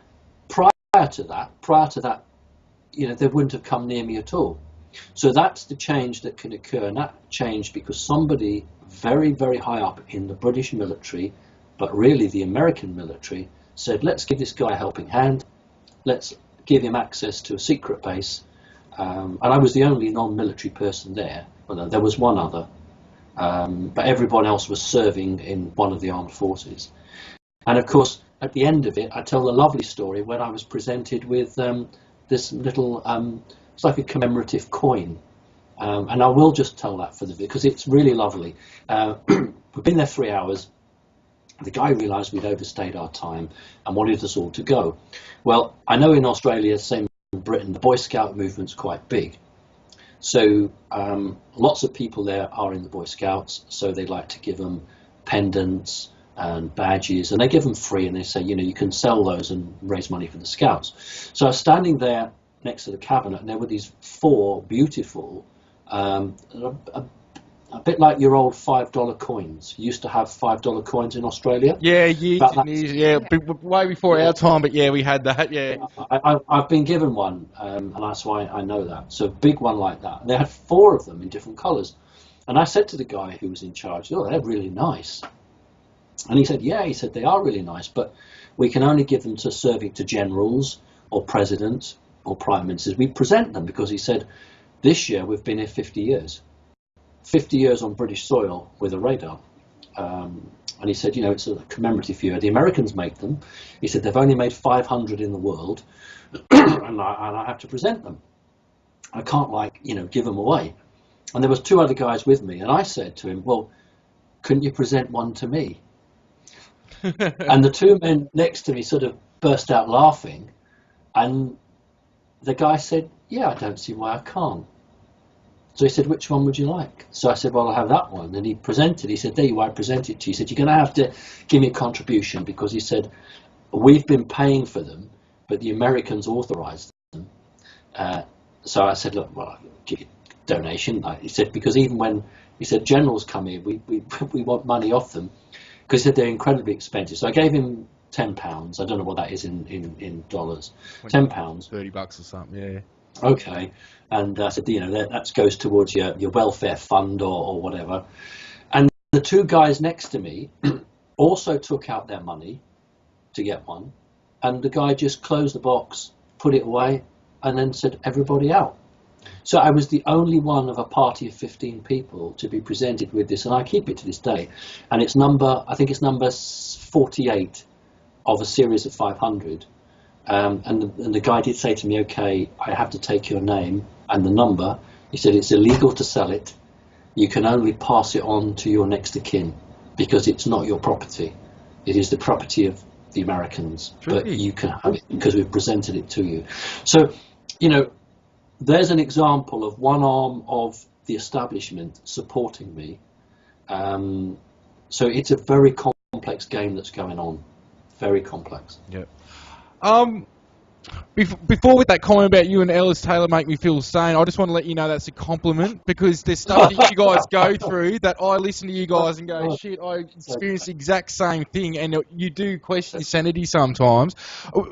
prior to that, they wouldn't have come near me at all. So that's the change that can occur, and that change because somebody very, very high up in the British military, but really the American military, said, let's give this guy a helping hand, let's give him access to a secret base. And I was the only non-military person there. Well, there was one other, but everyone else was serving in one of the armed forces. And of course, at the end of it, I tell a lovely story when I was presented with this little, it's like a commemorative coin. And I will just tell that for the video because it's really lovely. We've been there 3 hours. The guy realised we'd overstayed our time and wanted us all to go. Well, I know in Australia, same in Britain, the Boy Scout movement's quite big. So lots of people there are in the Boy Scouts, so they like to give them pendants and badges, and they give them free, and they say, you can sell those and raise money for the Scouts. So I was standing there next to the cabinet, and there were these 4 beautiful, a bit like your old $5 coins. You used to have $5 coins in Australia. Yeah, years, way before our time, but yeah, we had that, yeah. I've been given one, and that's why I know that. So a big one like that. And they had 4 of them in different colours. And I said to the guy who was in charge, they're really nice. And he said, he said, they are really nice, but we can only give them to serving to generals or presidents or prime ministers. We present them because he said, this year we've been here 50 years. 50 years on British soil with a radar. And he said, it's a commemorative year. The Americans make them. He said, they've only made 500 in the world, and I have to present them. I can't, give them away. And there was 2 other guys with me, and I said to him, well, couldn't you present one to me? And the 2 men next to me sort of burst out laughing, and the guy said, I don't see why I can't. So he said, which one would you like? So I said, well, I'll have that one. And he presented. He said, there you are, I present it to you. He said, you're going to have to give me a contribution because he said, we've been paying for them, but the Americans authorized them. So I said, look, well, I'll give you a donation. He said, because even when, he said, generals come here, we want money off them because he said they're incredibly expensive. So I gave him £10. I don't know what that is in dollars. £10. $30 or something, yeah. Okay, and I said, that goes towards your welfare fund or whatever. And the 2 guys next to me also took out their money to get one, and the guy just closed the box, put it away, and then said, everybody out. So I was the only one of a party of 15 people to be presented with this, and I keep it to this day. And I think it's number 48 of a series of 500. And the guy did say to me, okay, I have to take your name and the number. He said, it's illegal to sell it. You can only pass it on to your next of kin because it's not your property. It is the property of the Americans, but you can have it because we've presented it to you. So, there's an example of one arm of the establishment supporting me. So it's a very complex game that's going on. Very complex. Yeah. Before with that comment about you and Ellis Taylor make me feel sane, I just want to let you know that's a compliment because there's stuff that you guys go through that I listen to you guys and go, shit, I experience the exact same thing, and you do question your sanity sometimes.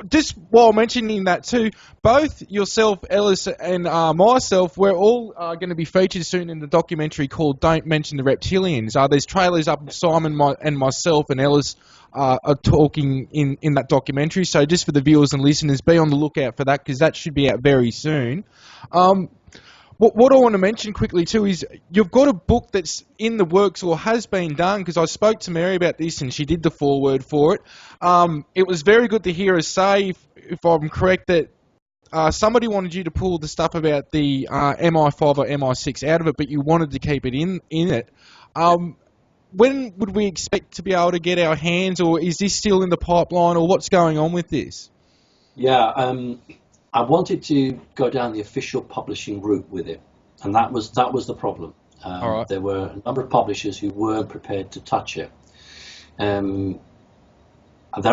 Just while mentioning that too, both yourself, Ellis, and myself, we're all going to be featured soon in the documentary called Don't Mention the Reptilians. There's trailers up of Simon and myself and Ellis are talking in that documentary. So just for the viewers and listeners, be on the lookout for that because that should be out very soon. What I want to mention quickly too is you've got a book that's in the works or has been done because I spoke to Mary about this and she did the foreword for it. It was very good to hear her say, if I'm correct, that somebody wanted you to pull the stuff about the MI5 or MI6 out of it, but you wanted to keep it in it. When would we expect to be able to get our hands, or is this still in the pipeline, or what's going on with this? Yeah, I wanted to go down the official publishing route with it, and that was the problem. Right. There were a number of publishers who weren't prepared to touch it. There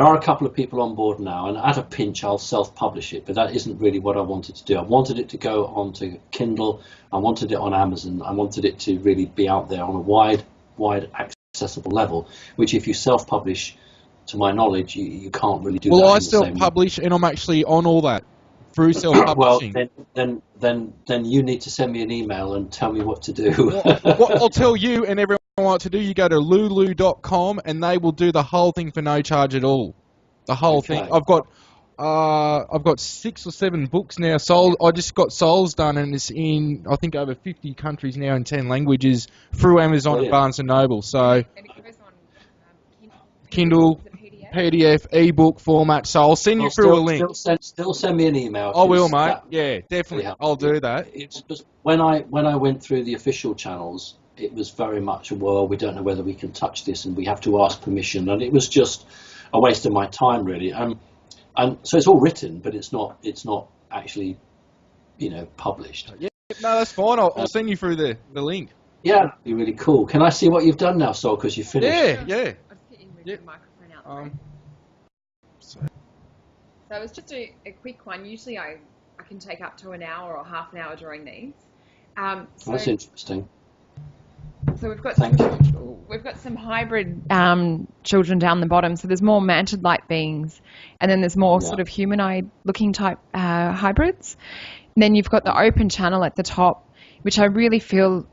are a couple of people on board now, and at a pinch I'll self-publish it, but that isn't really what I wanted to do. I wanted it to go onto Kindle, I wanted it on Amazon, I wanted it to really be out there on a wide accessible level, which if you self-publish to my knowledge, you can't really do Well, that. I in the same way. self-publish, and I'm actually on all that through Well, self-publishing. then you need to send me an email and tell me what to do. What I'll tell you and everyone what to do, you go to lulu.com and they will do the whole thing for no charge at all. The whole thing. I've got 6 or 7 books now sold. I just got souls done, and it's in, I think, over 50 countries now in 10 languages through Amazon and Barnes & Noble. So And it goes on Kindle, PDF, ebook format. So I'll send you through a link. Still send me an email. I will, mate. Yeah, definitely. I'll do that. It's just when I went through the official channels, it was very much, well, we don't know whether we can touch this, and we have to ask permission, and it was just a waste of my time, really. And so it's all written, but it's not actually, published. Yeah, no, that's fine. I'll send you through the link. Yeah, that'd be really cool. Can I see what you've done now, Sol? Because you finished. Yeah. I'll sit in with the microphone out. So So it was just a quick one. Usually I can take up to an hour or half an hour during these. That's interesting. So we've got Thank you. we've got some hybrid children down the bottom. So there's more mantid-like beings, and then there's more sort of humanoid-looking type hybrids. And then you've got the open channel at the top, which I really feel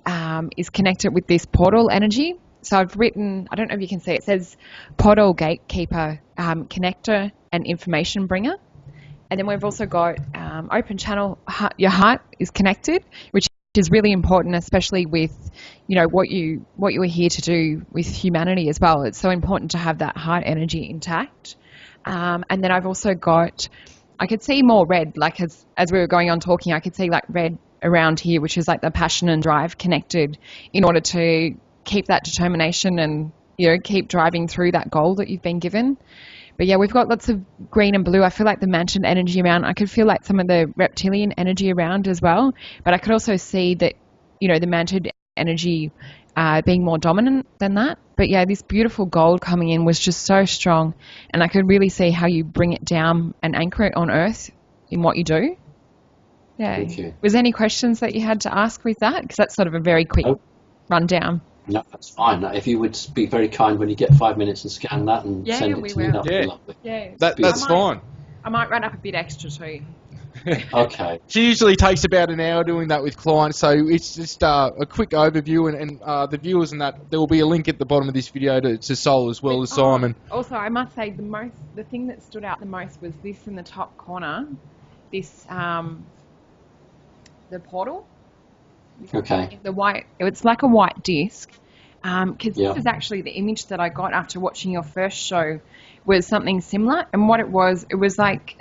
is connected with this portal energy. So I've written, I don't know if you can see, it says portal gatekeeper, connector, and information bringer. And then we've also got open channel, your heart is connected, which is really important, especially with, what you are here to do with humanity as well. It's so important to have that heart energy intact. And then I've also got, I could see more red, like as we were going on talking, I could see like red around here, which is like the passion and drive connected in order to keep that determination and, keep driving through that goal that you've been given. But yeah, we've got lots of green and blue. I feel like the Mantid energy around. I could feel like some of the reptilian energy around as well. But I could also see that, the Mantid energy being more dominant than that. But yeah, this beautiful gold coming in was just so strong. And I could really see how you bring it down and anchor it on Earth in what you do. Yeah. Thank you. Was there any questions that you had to ask with that? Because that's sort of a very quick rundown. No, that's fine. If you would be very kind when you get 5 minutes and scan that and send it to me, that'd be lovely. Yeah, that's fine. I might run up a bit extra too. Okay. She usually takes about an hour doing that with clients, so it's just a quick overview, and the viewers and that, there will be a link at the bottom of this video to Sol as well as Simon. Also, I must say the thing that stood out the most was this in the top corner, this the portal. Okay. The white, it's like a white disc. Because this is actually the image that I got after watching your first show, was something similar. And what it was like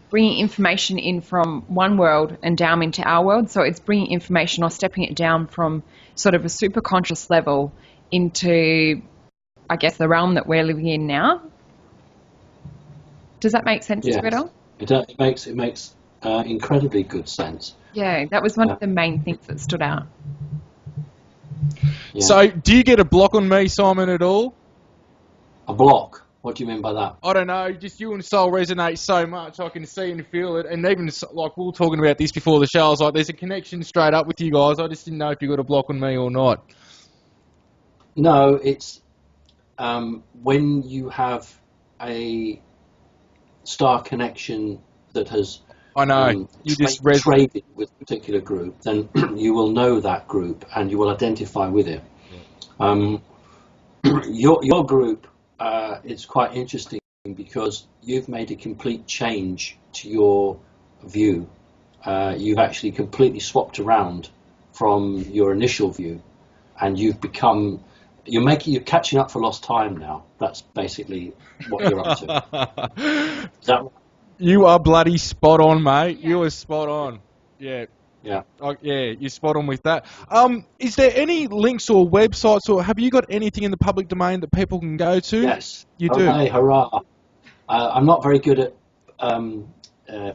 bringing information in from one world and down into our world. So it's bringing information or stepping it down from sort of a super conscious level into, I guess, the realm that we're living in now. Does that make sense to you at all? It makes incredibly good sense. Yeah, that was one of the main things that stood out. Yeah. So, do you get a block on me, Simon, at all? A block? What do you mean by that? I don't know, just you and Sol resonate so much, I can see and feel it, and even, like, we were talking about this before the show, I was like, there's a connection straight up with you guys, I just didn't know if you got a block on me or not. No, it's when you have a star connection that has I know, you just traded with a particular group, then you will know that group and you will identify with it. Your group is quite interesting because you've made a complete change to your view. You've actually completely swapped around from your initial view, and you've become you're catching up for lost time now. That's basically what you're up to. Is that right? You are bloody spot on, mate. You are spot on. Yeah. Yeah. Yeah, you're spot on with that. Is there any links or websites, or have you got anything in the public domain that people can go to? Yes. You do? Hey, hurrah. I'm not very good at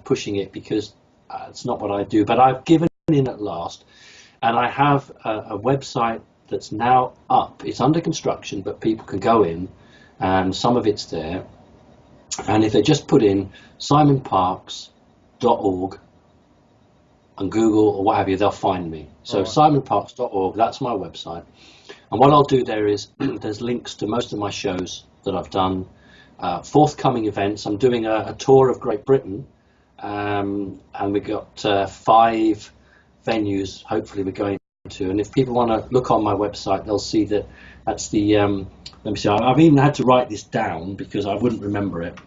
pushing it because it's not what I do, but I've given in at last, and I have a website that's now up. It's under construction, but people can go in, and some of it's there. And if they just put in simonparks.org and Google or what have you, they'll find me. So simonparks.org, that's my website. And what I'll do there is there's links to most of my shows that I've done. forthcoming events. I'm doing a tour of Great Britain, and we've got 5 venues hopefully we're going to. And if people want to look on my website, they'll see that that's the, let me see, I've even had to write this down because I wouldn't remember it.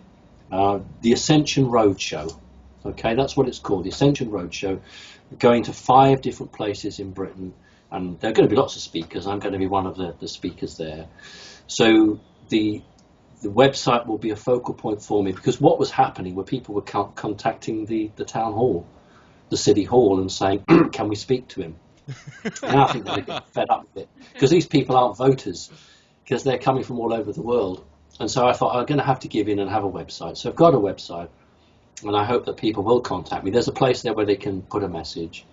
The Ascension Roadshow. Okay, that's what it's called, the Ascension Roadshow. We're going to 5 different places in Britain, and there are going to be lots of speakers. I'm going to be one of the speakers there. So the website will be a focal point for me, because what was happening were people were contacting the town hall, the city hall, and saying, can we speak to him? And I think they're getting fed up with it, because these people aren't voters, because they're coming from all over the world. And so I thought, I'm going to have to give in and have a website. So I've got a website, and I hope that people will contact me. There's a place there where they can put a message.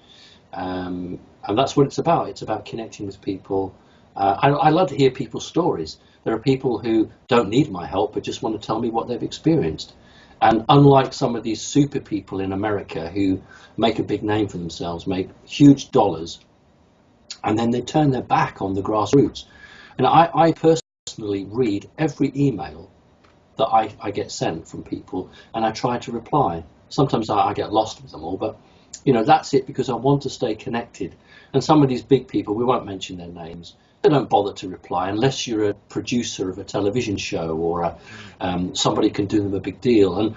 And that's what it's about. It's about connecting with people. I love to hear people's stories. There are people who don't need my help, but just want to tell me what they've experienced. And unlike some of these super people in America who make a big name for themselves, make huge dollars, and then they turn their back on the grassroots. And I personally read every email that I get sent from people, and I try to reply. Sometimes I get lost with them all, but that's it, because I want to stay connected. And some of these big people, we won't mention their names, they don't bother to reply unless you're a producer of a television show or somebody can do them a big deal. And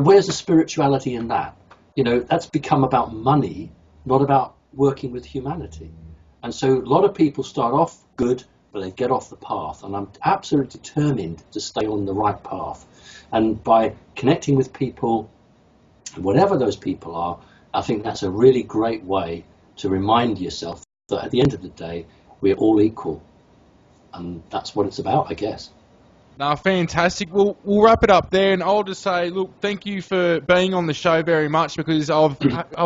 where's the spirituality in that? That's become about money, not about working with humanity. And so a lot of people start off good, but they get off the path. And I'm absolutely determined to stay on the right path. And by connecting with people, whatever those people are, I think that's a really great way to remind yourself that at the end of the day, we're all equal. And that's what it's about, I guess. No, fantastic. We'll wrap it up there, and I'll just say, look, thank you for being on the show very much, because I've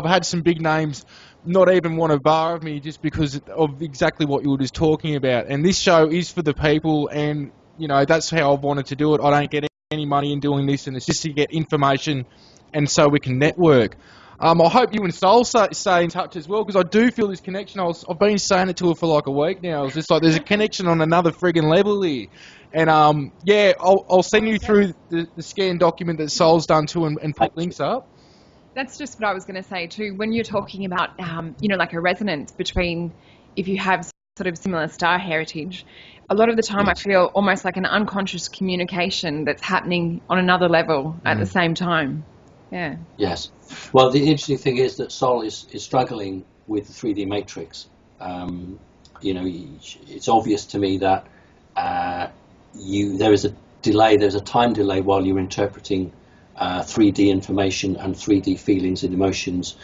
had some big names not even want to bar me just because of exactly what you were just talking about. And this show is for the people, and that's how I've wanted to do it. I don't get any money in doing this, and it's just to get information, and so we can network. I hope you and Sol stay in touch as well, because I do feel this connection. I've been saying it to her for like a week now. It's just like there's a connection on another friggin' level here. And I'll send you through the scan document that Sol's done too, and put links up. That's just what I was going to say too. When you're talking about, like a resonance between, if you have sort of similar star heritage, a lot of the time I feel almost like an unconscious communication that's happening on another level at the same time. Yeah. Yes. Well, the interesting thing is that Sol is struggling with the 3D matrix. It's obvious to me that there is a delay, there's a time delay while you're interpreting 3D information and 3D feelings and emotions.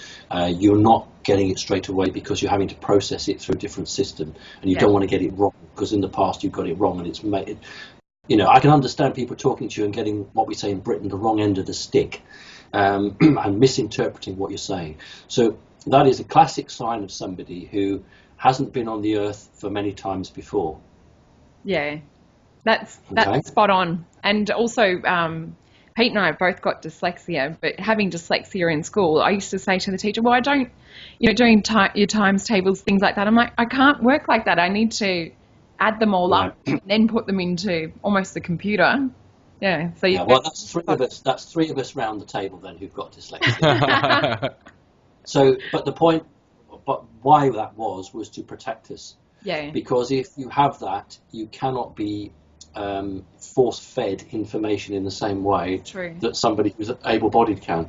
You're not getting it straight away because you're having to process it through a different system, and you don't want to get it wrong, because in the past you got it wrong, and it's made. I can understand people talking to you and getting, what we say in Britain, the wrong end of the stick. And misinterpreting what you're saying. So that is a classic sign of somebody who hasn't been on the earth for many times before. Yeah, that's spot on. And also, Pete and I have both got dyslexia, but having dyslexia in school, I used to say to the teacher, well, I don't, doing your times tables, things like that. I'm like, I can't work like that. I need to add them all up and then put them into almost the computer. Yeah. So well, that's 3 of us. That's 3 of us round the table then who've got dyslexia. So, but why that was to protect us. Yeah. Because if you have that, you cannot be force-fed information in the same way that somebody who's able-bodied can.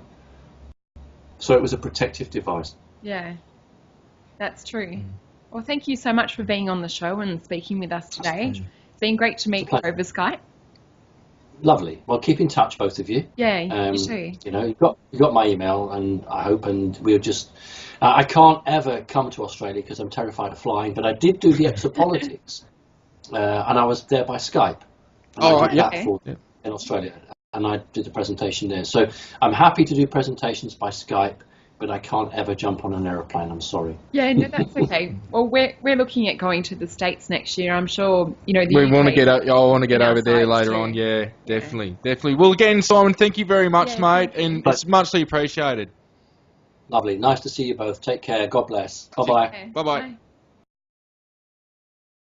So it was a protective device. Yeah, that's true. Well, thank you so much for being on the show and speaking with us today. It's been great to meet you over Skype. Lovely. Well, keep in touch, both of you. Yeah, you too. You've got my email, and I hope, and we'll just. I can't ever come to Australia because I'm terrified of flying, but I did do the exopolitics, and I was there by Skype. In Australia, and I did a presentation there. So I'm happy to do presentations by Skype, but I can't ever jump on an aeroplane. I'm sorry. Yeah, no, that's okay. Well, we're looking at going to the States next year. I'm sure the we want to get. I want to get over there later too. on. Yeah, definitely. Well, again, Simon, thank you very much, mate, and it's muchly appreciated. Lovely. Nice to see you both. Take care. God bless. Bye bye. Bye bye.